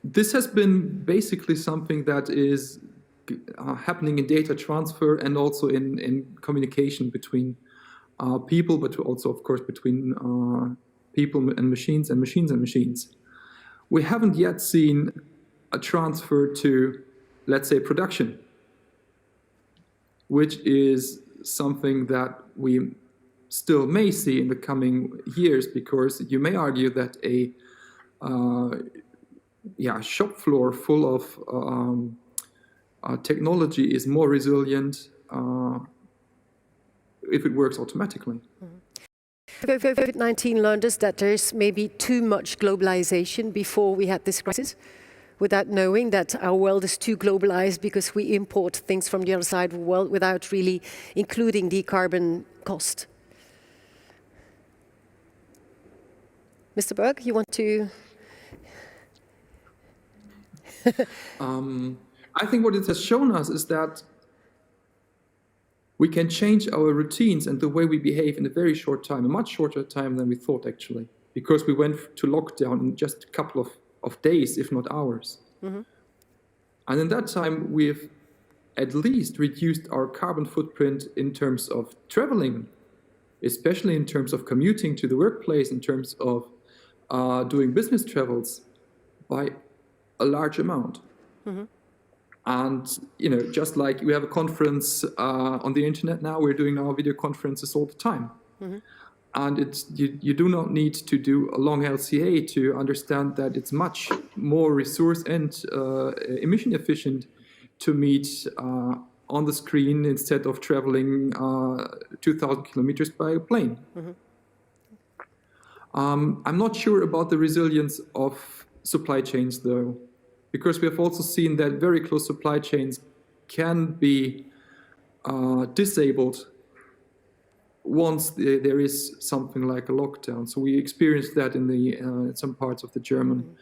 Speaker 5: This has been basically something that is happening in data transfer and also in communication between people, but also, of course, between people and machines and machines and machines. We haven't yet seen a transfer to, let's say, production, which is something that we still may see in the coming years, because you may argue that a shop floor full of technology is more resilient if it works automatically.
Speaker 1: COVID-19 learned us that there's maybe too much globalization before we had this crisis, without knowing that our world is too globalized because we import things from the other side of the world without really including the carbon cost. Mr. Berg, you want to?
Speaker 5: I think what it has shown us is that we can change our routines and the way we behave in a very short time, a much shorter time than we thought, actually, because we went to lockdown in just a couple of days, if not hours. Mm-hmm. And in that time, we've at least reduced our carbon footprint in terms of traveling, especially in terms of commuting to the workplace, in terms of doing business travels, by a large amount. Mm-hmm. And, you know, just like we have a conference on the internet now, we're doing our video conferences all the time. Mm-hmm. And you do not need to do a long LCA to understand that it's much more resource and emission efficient to meet on the screen instead of traveling 2,000 kilometers by a plane. Mm-hmm. I'm not sure about the resilience of supply chains, though, because we have also seen that very close supply chains can be disabled once there is something like a lockdown. So we experienced that in some parts of the German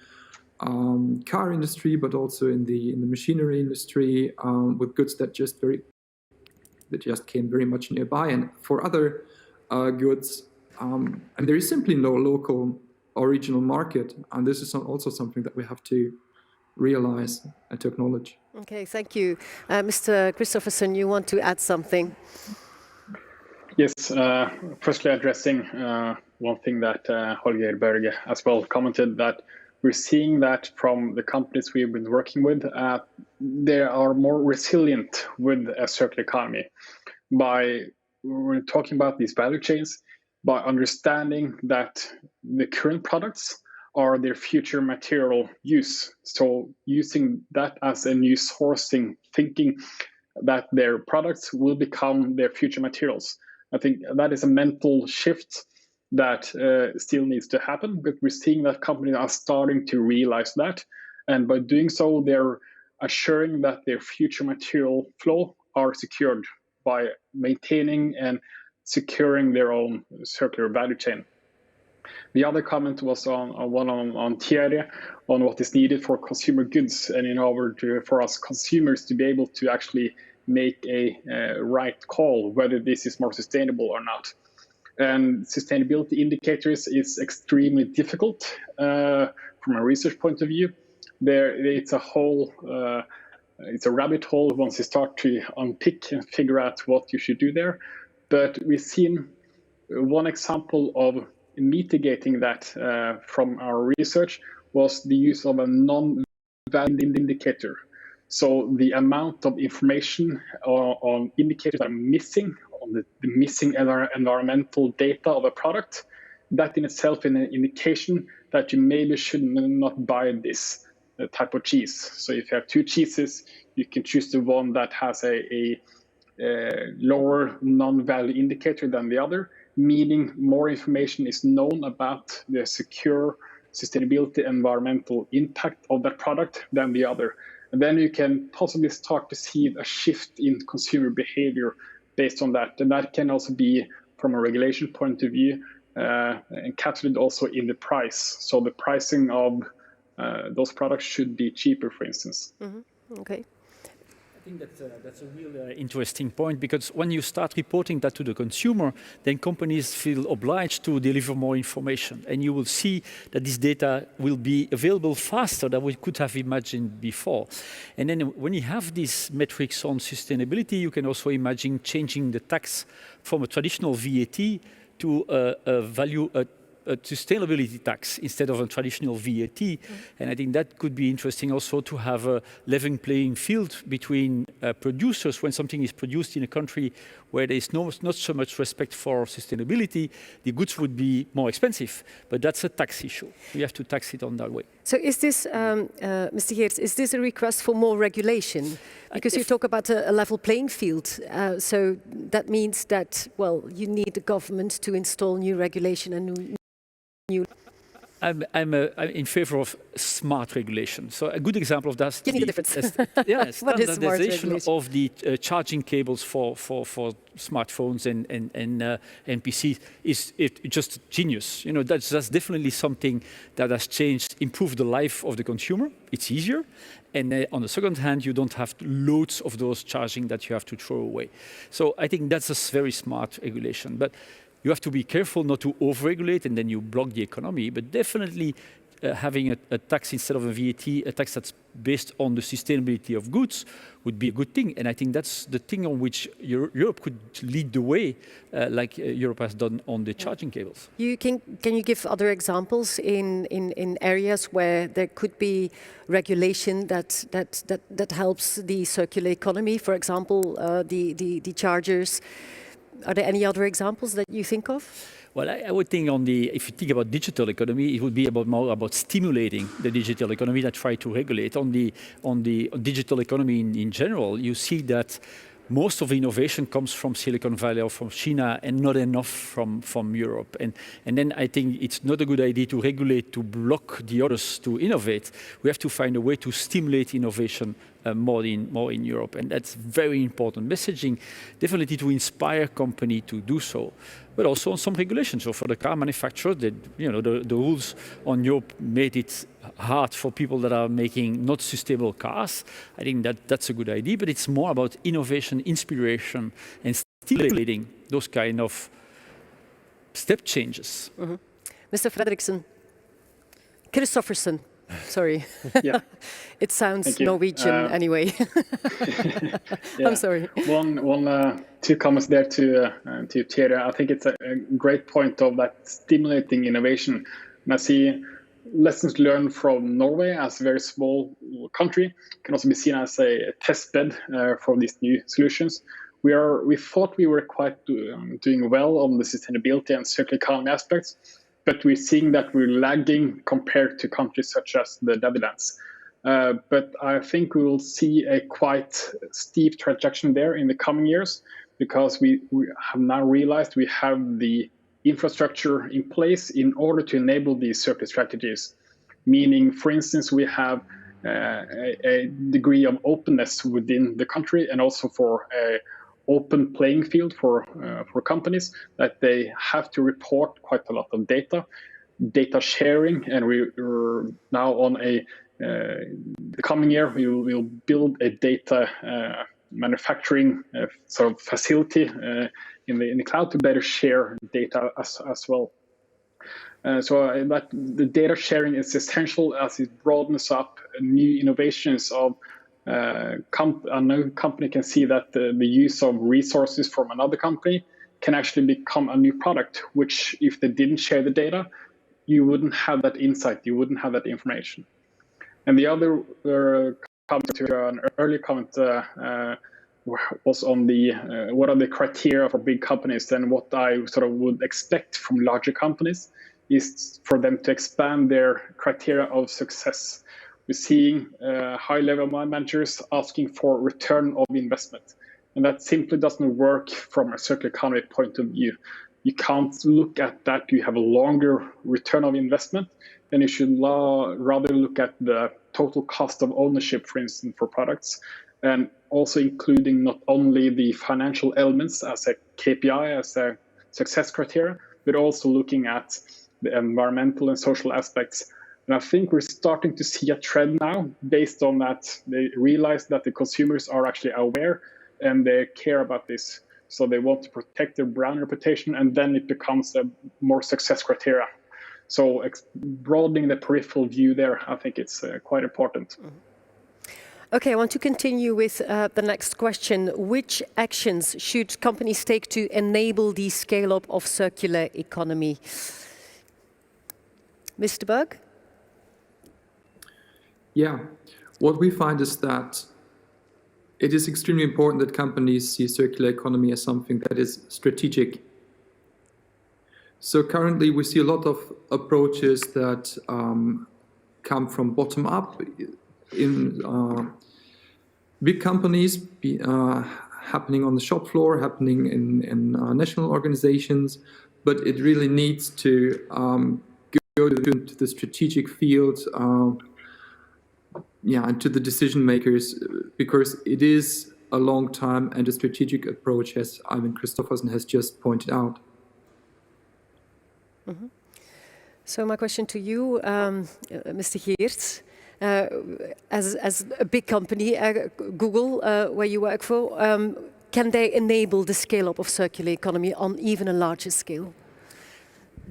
Speaker 5: car industry, but also in the machinery industry, with goods that just came very much nearby. And for other goods, and there is simply no local or regional market, and this is also something that we have to realize and to acknowledge.
Speaker 1: Okay, thank you. Mr. Christopherson, you want to add something?
Speaker 4: Yes, firstly addressing one thing that Holger Berge as well commented, that we're seeing that from the companies we've been working with, they are more resilient with a circular economy. We're talking about these value chains, by understanding that the current products are their future material use. So using that as a new sourcing, thinking that their products will become their future materials. I think that is a mental shift that still needs to happen, but we're seeing that companies are starting to realize that. And by doing so, they're assuring that their future material flow are secured by maintaining and securing their own circular value chain. The other comment was on Thierry, on what is needed for consumer goods, and in order for us consumers to be able to actually make a right call whether this is more sustainable or not. And sustainability indicators is extremely difficult from a research point of view. It's a rabbit hole once you start to unpick and figure out what you should do there. But we've seen one example of mitigating that from our research was the use of a non-valid indicator. So the amount of information on indicators that are missing, on the missing environmental data of a product, that in itself is an indication that you maybe should not buy this type of cheese. So if you have two cheeses, you can choose the one that has a lower non-value indicator than the other, meaning more information is known about the secure sustainability environmental impact of that product than the other. And then you can possibly start to see a shift in consumer behavior based on that. And that can also be, from a regulation point of view, encapsulated also in the price. So the pricing of those products should be cheaper, for instance.
Speaker 1: Mm-hmm. Okay.
Speaker 3: I think that's a real interesting point, because when you start reporting that to the consumer, then companies feel obliged to deliver more information. And you will see that this data will be available faster than we could have imagined before. And then when you have these metrics on sustainability, you can also imagine changing the tax from a traditional VAT to a sustainability tax instead of a traditional VAT. And I think that could be interesting also to have a level playing field between producers. When something is produced in a country where there is not so much respect for sustainability, the goods would be more expensive. But that's a tax issue. We have to tax it on that way.
Speaker 1: So is this, Mr. Geerts, is this a request for more regulation? Because you talk about a level playing field. So that means that, well, you need the government to install new regulation and new.
Speaker 3: I'm in favor of smart regulation. So a good example of that is
Speaker 1: give me the difference.
Speaker 3: Standardization of the charging cables for smartphones and PCs is just genius. You know, that's definitely something that has changed, improved the life of the consumer. It's easier. And on the second hand, you don't have loads of those charging that you have to throw away. So I think that's a very smart regulation. But you have to be careful not to overregulate and then you block the economy, but definitely having a tax instead of a VAT, a tax that's based on the sustainability of goods would be a good thing. And I think that's the thing on which Europe could lead the way, like Europe has done on the charging cables.
Speaker 1: Can you give other examples in areas where there could be regulation that helps the circular economy? For example, the chargers. Are there any other examples that you think of?
Speaker 3: Well, I would think if you think about digital economy, it would be more about stimulating the digital economy than try to regulate. On the digital economy in general, you see that most of innovation comes from Silicon Valley or from China and not enough from Europe. And then I think it's not a good idea to regulate to block the others to innovate. We have to find a way to stimulate innovation more in Europe. And that's very important messaging, definitely to inspire company to do so, but also on some regulations. So for the car manufacturer, the rules on Europe made it hard for people that are making not sustainable cars. I think that's a good idea, but it's more about innovation, inspiration, and stimulating those kind of step changes.
Speaker 1: Mm-hmm. Mr. Frederike, Christopherson. Sorry.
Speaker 4: Yeah.
Speaker 1: It sounds Norwegian anyway.
Speaker 4: Yeah.
Speaker 1: I'm sorry.
Speaker 4: Two comments there to Thierry. I think it's a great point of that stimulating innovation. And I see lessons learned from Norway as a very small country can also be seen as a test bed for these new solutions. We thought we were quite doing well on the sustainability and circular economy aspects, but we're seeing that we're lagging compared to countries such as the Netherlands. But I think we will see a quite steep trajectory there in the coming years, because we have now realized we have the infrastructure in place in order to enable these circular strategies. Meaning, for instance, we have a degree of openness within the country, and also for a open playing field for companies, that they have to report quite a lot of data sharing, and we're now on the coming year we will build a data manufacturing sort of facility in the cloud to better share data as well. So that the data sharing is essential as it broadens up new innovations of a new company can see that the use of resources from another company can actually become a new product, which if they didn't share the data, you wouldn't have that insight, you wouldn't have that information. And the other comment to an earlier comment was on the what are the criteria for big companies, and what I sort of would expect from larger companies is for them to expand their criteria of success. We're seeing high-level managers asking for return of investment, and that simply doesn't work from a circular economy point of view. You can't look at that. You have a longer return of investment, then you should rather look at the total cost of ownership, for instance, for products, and also including not only the financial elements as a KPI, as a success criteria, but also looking at the environmental and social aspects. And I think we're starting to see a trend now based on that. They realize that the consumers are actually aware and they care about this. So they want to protect their brand reputation, and then it becomes a more success criteria. So broadening the peripheral view there, I think it's quite important.
Speaker 1: Okay, I want to continue with the next question. Which actions should companies take to enable the scale-up of circular economy? Mr. Berg?
Speaker 5: Yeah, what we find is that it is extremely important that companies see circular economy as something that is strategic. So currently we see a lot of approaches that come from bottom up in big companies, happening on the shop floor, happening in national organizations, but it really needs to go to the strategic field, and to the decision makers, because it is a long time and a strategic approach, as Ivan Christopherson has just pointed out.
Speaker 1: Mm-hmm. So my question to you, Mr. Geerts, as a big company, Google, where you work for, can they enable the scale-up of circular economy on even a larger scale?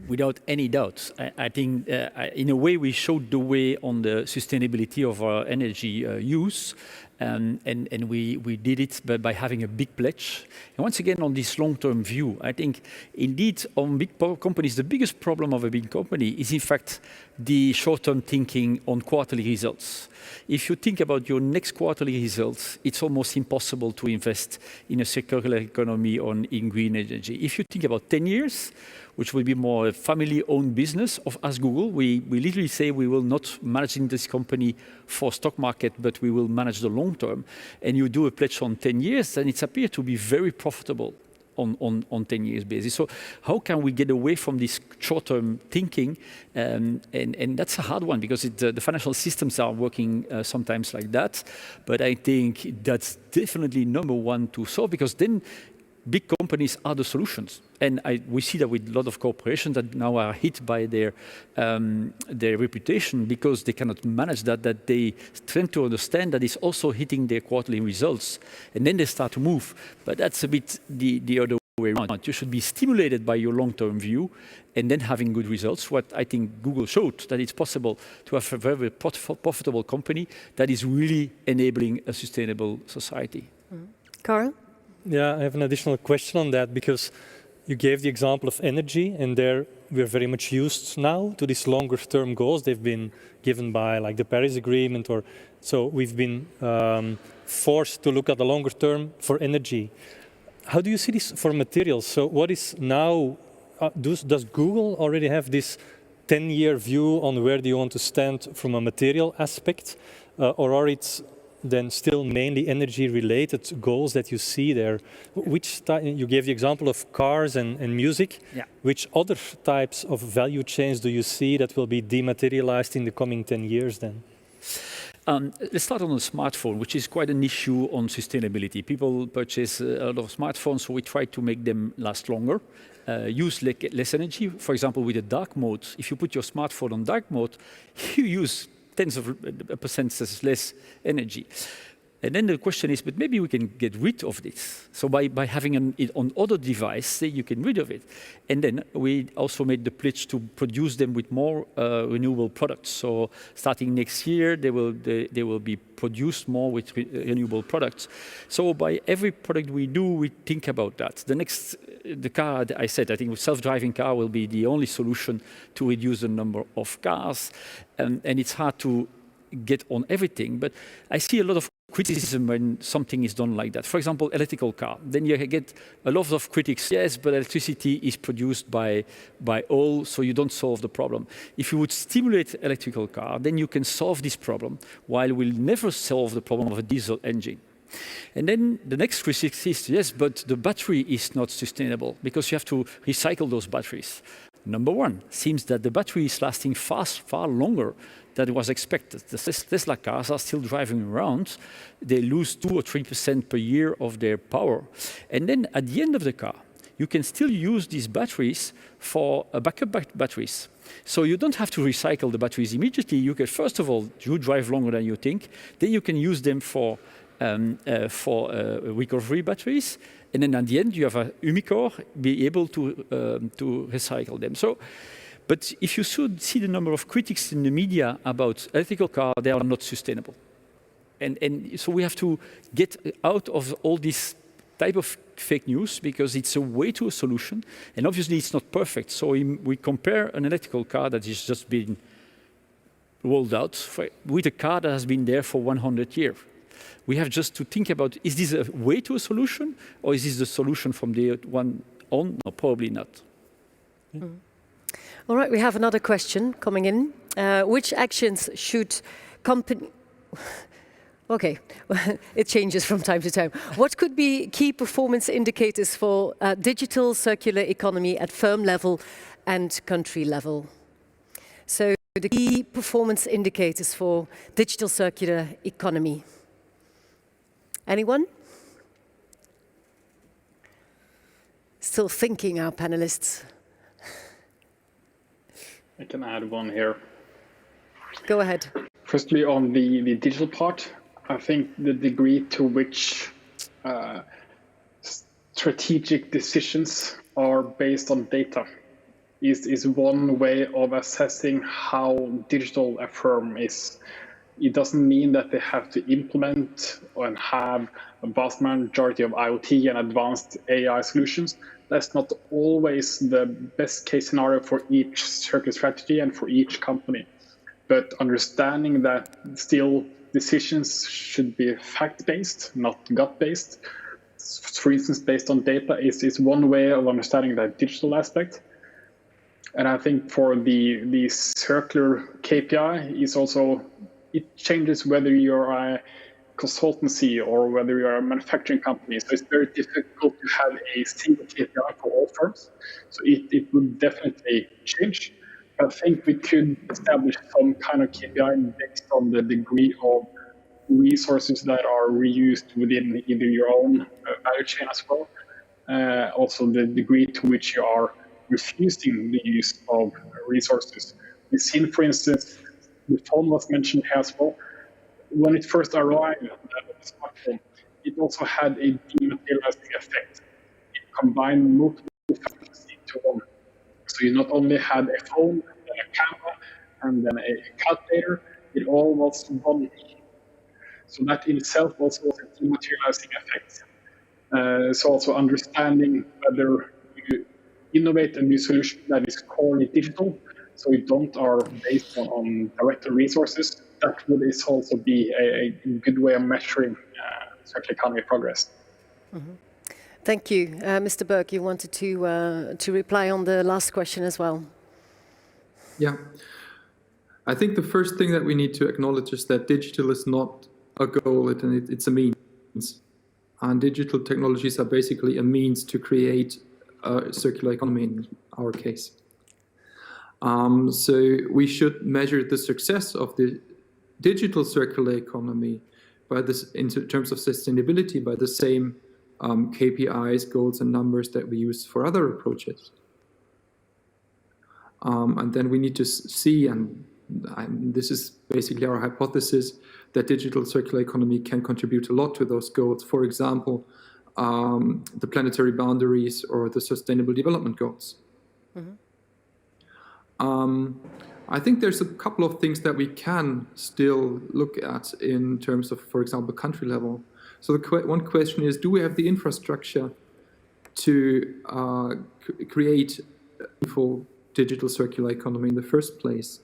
Speaker 3: Without any doubt. I think, in a way, we showed the way on the sustainability of our energy use, and we did it by having a big pledge. And once again, on this long-term view, I think, indeed, on big companies, the biggest problem of a big company is, in fact, the short-term thinking on quarterly results. If you think about your next quarterly results, it's almost impossible to invest in a circular economy or in green energy. If you think about 10 years, which will be more a family-owned business of us, Google, we literally say we will not manage in this company for stock market, but we will manage the long term. And you do a pledge on 10 years, and it's appeared to be very profitable on 10 years basis. So how can we get away from this short-term thinking? And that's a hard one, because the financial systems are working sometimes like that. But I think that's definitely number one to solve, because then big companies are the solutions. And we see that with a lot of corporations that now are hit by their reputation because they cannot manage that they tend to understand that it's also hitting their quarterly results. And then they start to move. But that's a bit the other way around. You should be stimulated by your long-term view and then having good results. What I think Google showed, that it's possible to have a very profitable company that is really enabling a sustainable society.
Speaker 1: Mm-hmm. Karl?
Speaker 2: Yeah, I have an additional question on that, because you gave the example of energy, and there we're very much used now to these longer term goals. They've been given by like the Paris Agreement, or so we've been forced to look at the longer term for energy. How do you see this for materials? So what is now, does Google already have this 10-year view on where do you want to stand from a material aspect, or are it then still mainly energy-related goals that you see there? Which you gave the example of cars and music.
Speaker 3: Yeah.
Speaker 2: Which other types of value chains do you see that will be dematerialized in the coming 10 years then?
Speaker 3: Let's start on the smartphone, which is quite an issue on sustainability. People purchase a lot of smartphones, so we try to make them last longer, use less energy. For example, with the dark mode, if you put your smartphone on dark mode, you use tens of % less energy. And then the question is, but maybe we can get rid of this. So by having it on other device, you can rid of it. And then we also made the pledge to produce them with more renewable products. So starting next year, they will be produced more with renewable products. So by every product we do, we think about that. The car, I said, I think self-driving car will be the only solution to reduce the number of cars. And it's hard to get on everything, but I see a lot of criticism when something is done like that. For example, electrical car. Then you get a lot of critics. Yes, but electricity is produced by oil, so you don't solve the problem. If you would stimulate electrical car, then you can solve this problem, while we'll never solve the problem of a diesel engine. And then the next critic is, yes, but the battery is not sustainable, because you have to recycle those batteries. Number one, seems that the battery is lasting far longer than was expected. The Tesla cars are still driving around. They lose 2 or 3% per year of their power. And then at the end of the car, you can still use these batteries for backup batteries. So you don't have to recycle the batteries immediately. You can, first of all, you drive longer than you think. Then you can use them for recovery batteries. And then at the end, you have a Umicore be able to recycle them. So, but if you should see the number of critics in the media about electrical cars, they are not sustainable. And so we have to get out of all this type of fake news because it's a way to a solution. And obviously it's not perfect. So we compare an electrical car that has just been rolled out with a car that has been there for 100 years. We have just to think about, is this a way to a solution or is this the solution from the one on? No, probably not.
Speaker 1: Mm. All right, we have another question coming in. Which actions should company... Okay, it changes from time to time. What could be key performance indicators for digital circular economy at firm level and country level? So the key performance indicators for digital circular economy. Anyone? Still thinking, our panelists.
Speaker 4: I can add one here.
Speaker 1: Go ahead.
Speaker 4: Firstly, on the digital part, I think the degree to which strategic decisions are based on data is one way of assessing how digital a firm is. It doesn't mean that they have to implement and have a vast majority of IoT and advanced AI solutions. That's not always the best case scenario for each circular strategy and for each company. But understanding that still decisions should be fact-based, not gut-based, for instance, based on data, is one way of understanding that digital aspect. And I think for the circular KPI is also, it changes whether you're a consultancy or whether you're a manufacturing company. So it's very difficult to have a single KPI for all firms. So it would definitely change. I think we could establish some kind of KPI based on the degree of resources that are reused within either your own value chain as well. Also the degree to which you are refusing the use of resources. We've seen, for instance, the phone was mentioned here as well. When it first arrived on the smartphone, it also had a dematerializing effect. It combined multiple factors into one. So you not only had a phone, and then a camera, and then a calculator, it all was one. So that in itself also was a dematerializing effect. So also understanding whether you innovate a new solution that is core digital, so you don't are based on direct resources, that would also be a good way of measuring circular economy progress.
Speaker 1: Mm-hmm. Thank you. Mr. Berg, you wanted to reply on the last question as well.
Speaker 5: Yeah. I think the first thing that we need to acknowledge is that digital is not a goal, it's a means. And digital technologies are basically a means to create a circular economy in our case. So we should measure the success of the digital circular economy by this, in terms of sustainability, by the same KPIs, goals, and numbers that we use for other approaches. And then we need to see, and this is basically our hypothesis, that digital circular economy can contribute a lot to those goals. For example, the planetary boundaries or the sustainable development goals. Mm-hmm. I think there's a couple of things that we can still look at in terms of, for example, country level. So one question is, do we have the infrastructure to create a full digital circular economy in the first place?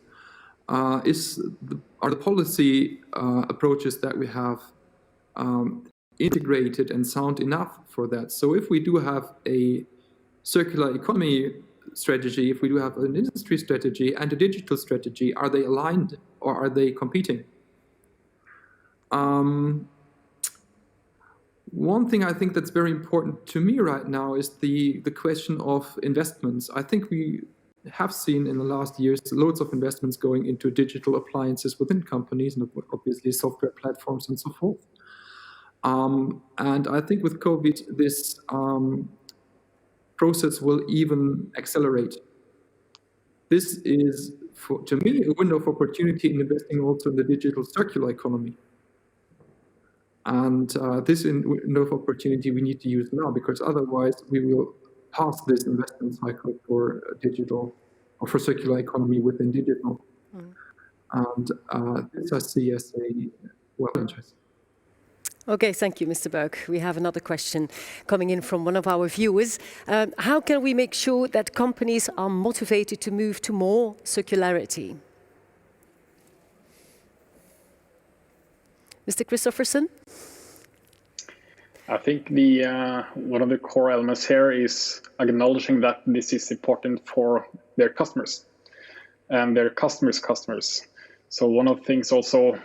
Speaker 5: Are the policy approaches that we have integrated and sound enough for that? So if we do have a circular economy strategy, if we do have an industry strategy and a digital strategy, are they aligned or are they competing? One thing I think that's very important to me right now is the question of investments. I think we have seen in the last years loads of investments going into digital appliances within companies and obviously software platforms and so forth. And I think with COVID, this process will even accelerate. This is, to me, a window of opportunity in investing also in the digital circular economy. And this window of opportunity we need to use now, because otherwise we will pass this investment cycle for digital or for circular economy within digital. And this I see as a interest.
Speaker 1: Okay, thank you, Mr. Berg. We have another question coming in from one of our viewers. How can we make sure that companies are motivated to move to more circularity? Mr. Christopherson?
Speaker 4: I think one of the core elements here is acknowledging that this is important for their customers and their customers' customers. So one of the things also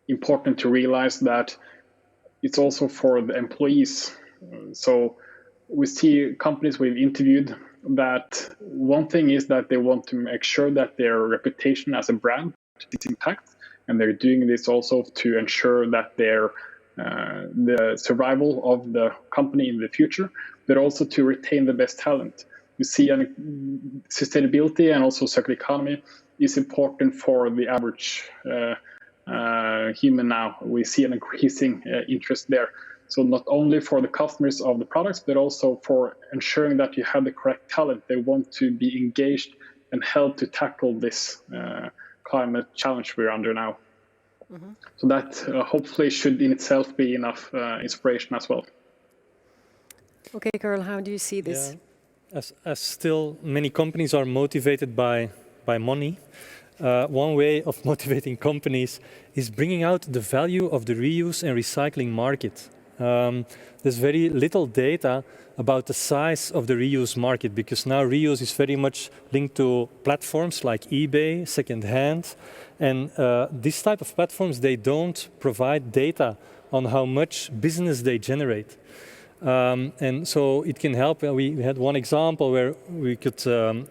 Speaker 4: important to realize that it's also for the employees. So we see companies we've interviewed that one thing is that they want to make sure that their reputation as a brand is intact, and they're doing this also to ensure that the survival of the company in the future, but also to retain the best talent. We see sustainability and also circular economy is important for the average human now. We see an increasing interest there. So not only for the customers of the products, but also for ensuring that you have the correct talent. They want to be engaged and help to tackle this climate challenge we're under now. So that hopefully should in itself be enough inspiration as well.
Speaker 1: Okay, Karl, how do you see this?
Speaker 2: Yeah. As still many companies are motivated by money, one way of motivating companies is bringing out the value of the reuse and recycling market. There's very little data about the size of the reuse market, because now reuse is very much linked to platforms like eBay, secondhand, and this type of platforms, they don't provide data on how much business they generate. And so it can help. We had one example where we could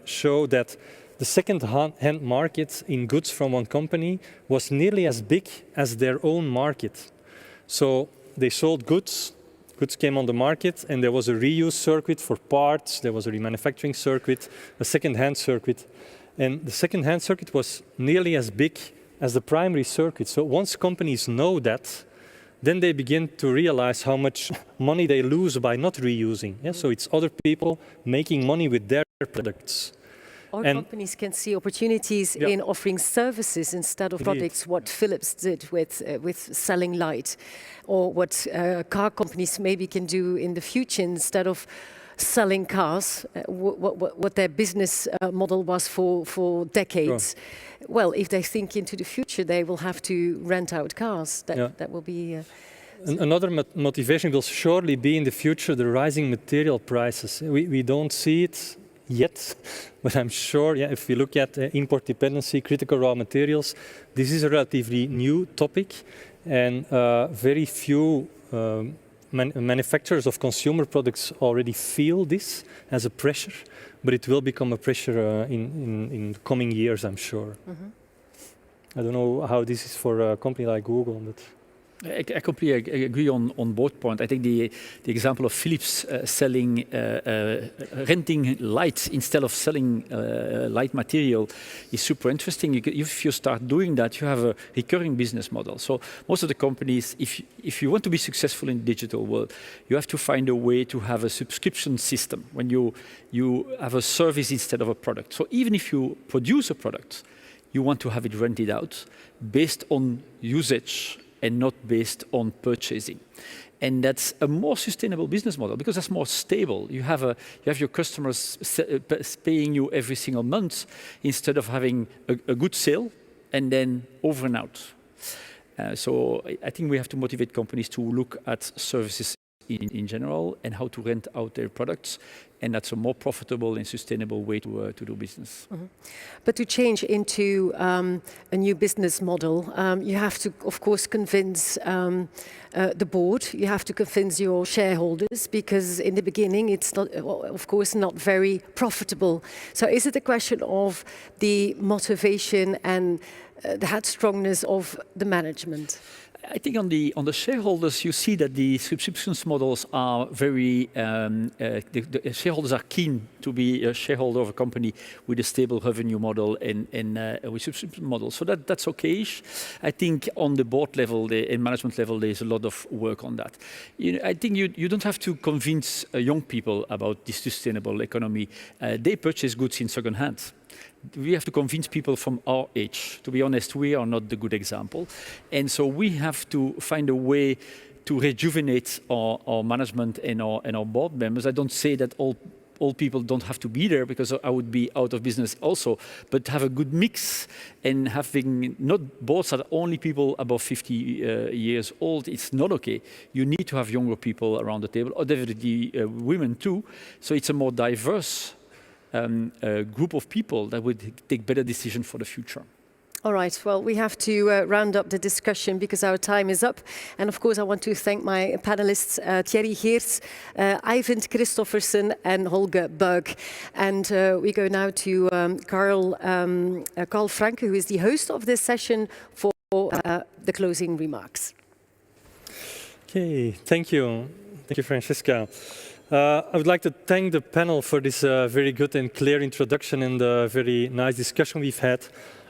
Speaker 2: show that the second-hand market in goods from one company was nearly as big as their own market. So they sold goods came on the market, and there was a reuse circuit for parts, there was a remanufacturing circuit, a second-hand circuit. And the second-hand circuit was nearly as big as the primary circuit. So once companies know that, then they begin to realize how much money they lose by not reusing. Yeah? So it's other people making money with their products.
Speaker 1: Or companies can see opportunities in offering services instead of products, what Philips did with selling light, or what car companies maybe can do in the future instead of selling cars, what their business model was for decades. Sure. Well, if they think into the future, they will have to rent out cars. That will be...
Speaker 2: Another motivation will surely be in the future the rising material prices. We don't see it yet, but I'm sure, if we look at import dependency, critical raw materials, this is a relatively new topic, and very few manufacturers of consumer products already feel this as a pressure, but it will become a pressure in the coming years, I'm sure. I don't know how this is for a company like Google, but...
Speaker 3: I completely agree on both points. I think the example of Philips renting lights instead of selling light material is super interesting. If you start doing that, you have a recurring business model. So most of the companies, if you want to be successful in the digital world, you have to find a way to have a subscription system when you have a service instead of a product. So even if you produce a product, you want to have it rented out based on usage and not based on purchasing. And that's a more sustainable business model because that's more stable. You have your customers paying you every single month instead of having a good sale and then over and out. So I think we have to motivate companies to look at services in general and how to rent out their products. And that's a more profitable and sustainable way to do business.
Speaker 1: But to change into a new business model, you have to, of course, convince the board. You have to convince your shareholders, because in the beginning it's not, of course, not very profitable. So is it a question of the motivation and the headstrongness of the management?
Speaker 3: I think on the shareholders, you see that the subscriptions models are very, the shareholders are keen to be a shareholder of a company with a stable revenue model and with subscription models. So that's okay-ish. I think on the board level and management level, there's a lot of work on that. I think you don't have to convince young people about this sustainable economy. They purchase goods in second hand. We have to convince people from our age. To be honest, we are not the good example. And so we have to find a way to rejuvenate our management and our board members. I don't say that all people don't have to be there, because I would be out of business also, but have a good mix and having not boards that are only people above 50 years old. It's not okay. You need to have younger people around the table, or definitely women too. So it's a more diverse group of people that would take better decisions for the future.
Speaker 1: All right, well, we have to round up the discussion because our time is up. And of course, I want to thank my panelists, Thierry Geerts, Ivan Christopherson, and Holger Berg. And we go now to Karl Vrancken, who is the host of this session, for the closing remarks.
Speaker 2: Okay, thank you. Thank you, Francesca. I would like to thank the panel for this very good and clear introduction and the very nice discussion we've had.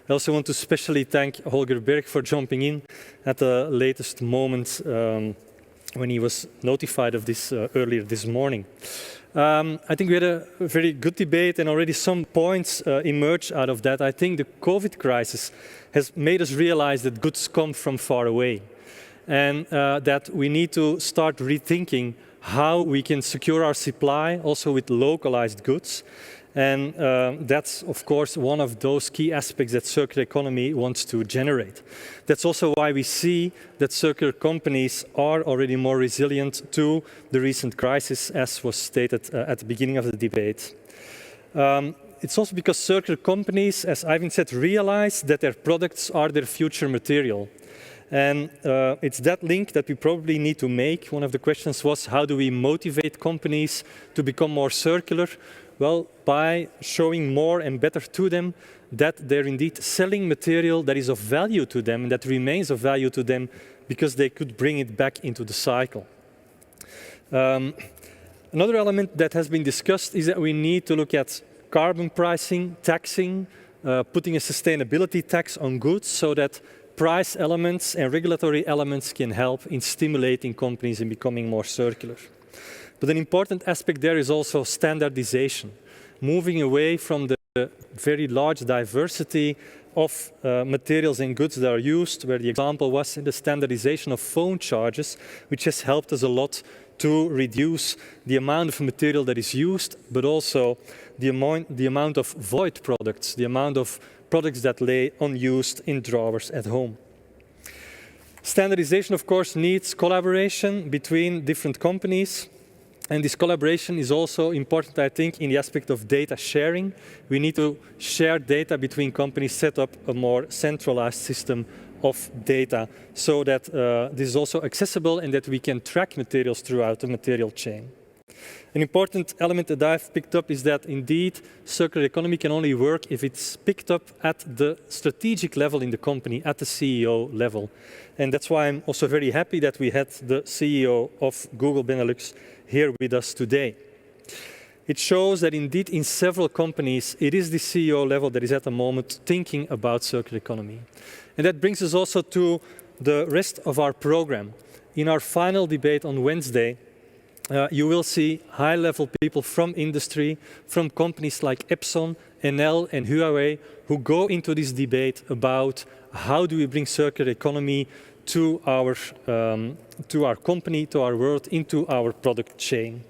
Speaker 2: I also want to especially thank Holger Berg for jumping in at the latest moment when he was notified of this earlier this morning. I think we had a very good debate, and already some points emerged out of that. I think the COVID crisis has made us realize that goods come from far away, and that we need to start rethinking how we can secure our supply also with localized goods. And that's, of course, one of those key aspects that circular economy wants to generate. That's also why we see that circular companies are already more resilient to the recent crisis, as was stated at the beginning of the debate. It's also because circular companies, as Ivan said, realize that their products are their future material. And it's that link that we probably need to make. One of the questions was, how do we motivate companies to become more circular? Well, by showing more and better to them that they're indeed selling material that is of value to them and that remains of value to them because they could bring it back into the cycle. Another element that has been discussed is that we need to look at carbon pricing, taxing, putting a sustainability tax on goods so that price elements and regulatory elements can help in stimulating companies in becoming more circular. But an important aspect there is also standardization, moving away from the very large diversity of materials and goods that are used, where the example was in the standardization of phone chargers, which has helped us a lot to reduce the amount of material that is used, but also the amount of void products, the amount of products that lay unused in drawers at home. Standardization, of course, needs collaboration between different companies. And this collaboration is also important, I think, in the aspect of data sharing. We need to share data between companies, set up a more centralized system of data so that this is also accessible and that we can track materials throughout the material chain. An important element that I've picked up is that indeed circular economy can only work if it's picked up at the strategic level in the company, at the CEO level. And that's why I'm also very happy that we had the CEO of Google Benelux here with us today. It shows that indeed in several companies, it is the CEO level that is at the moment thinking about circular economy. And that brings us also to the rest of our program. In our final debate on Wednesday, you will see high-level people from industry, from companies like Epson, Enel and Huawei, who go into this debate about how do we bring circular economy to our company, to our world, into our product chain.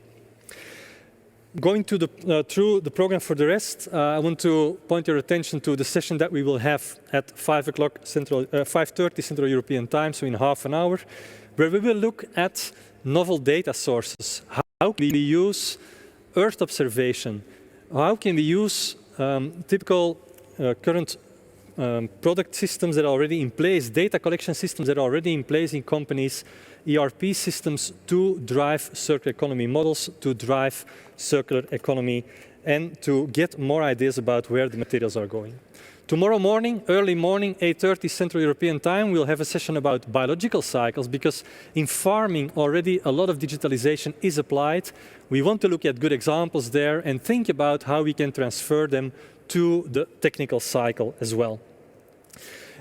Speaker 2: Going to through the program for the rest, I want to point your attention to the session that we will have at 5:30 Central European Time, so in half an hour, where we will look at novel data sources. How can we use Earth observation? How can we use typical current product systems that are already in place, data collection systems that are already in place in companies, ERP systems to drive circular economy models, to drive circular economy, and to get more ideas about where the materials are going. Tomorrow morning, early morning, 8:30 Central European Time, we'll have a session about biological cycles, because in farming already a lot of digitalization is applied. We want to look at good examples there and think about how we can transfer them to the technical cycle as well.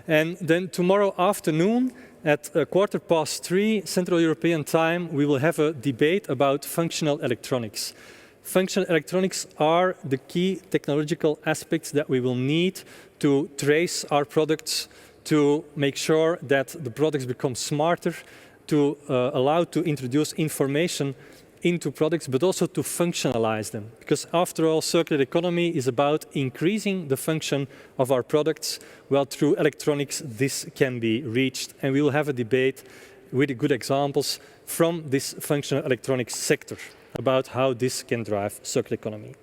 Speaker 2: And then tomorrow afternoon, at 3:15 Central European Time, we will have a debate about functional electronics. Functional electronics are the key technological aspects that we will need to trace our products, to make sure that the products become smarter, to allow to introduce information into products, but also to functionalize them. Because after all, circular economy is about increasing the function of our products. Well, through electronics, this can be reached. And we will have a debate with good examples from this functional electronics sector about how this can drive circular economy.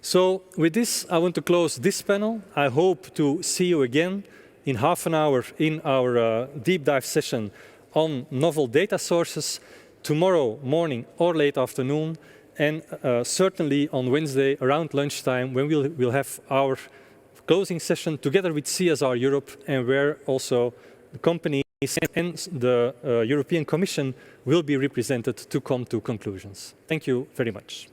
Speaker 2: So with this, I want to close this panel. I hope to see you again in half an hour in our deep dive session on novel data sources, tomorrow morning or late afternoon, and certainly on Wednesday around lunchtime, when we'll have our closing session together with CSR Europe, and where also the companies and the European Commission will be represented to come to conclusions. Thank you very much.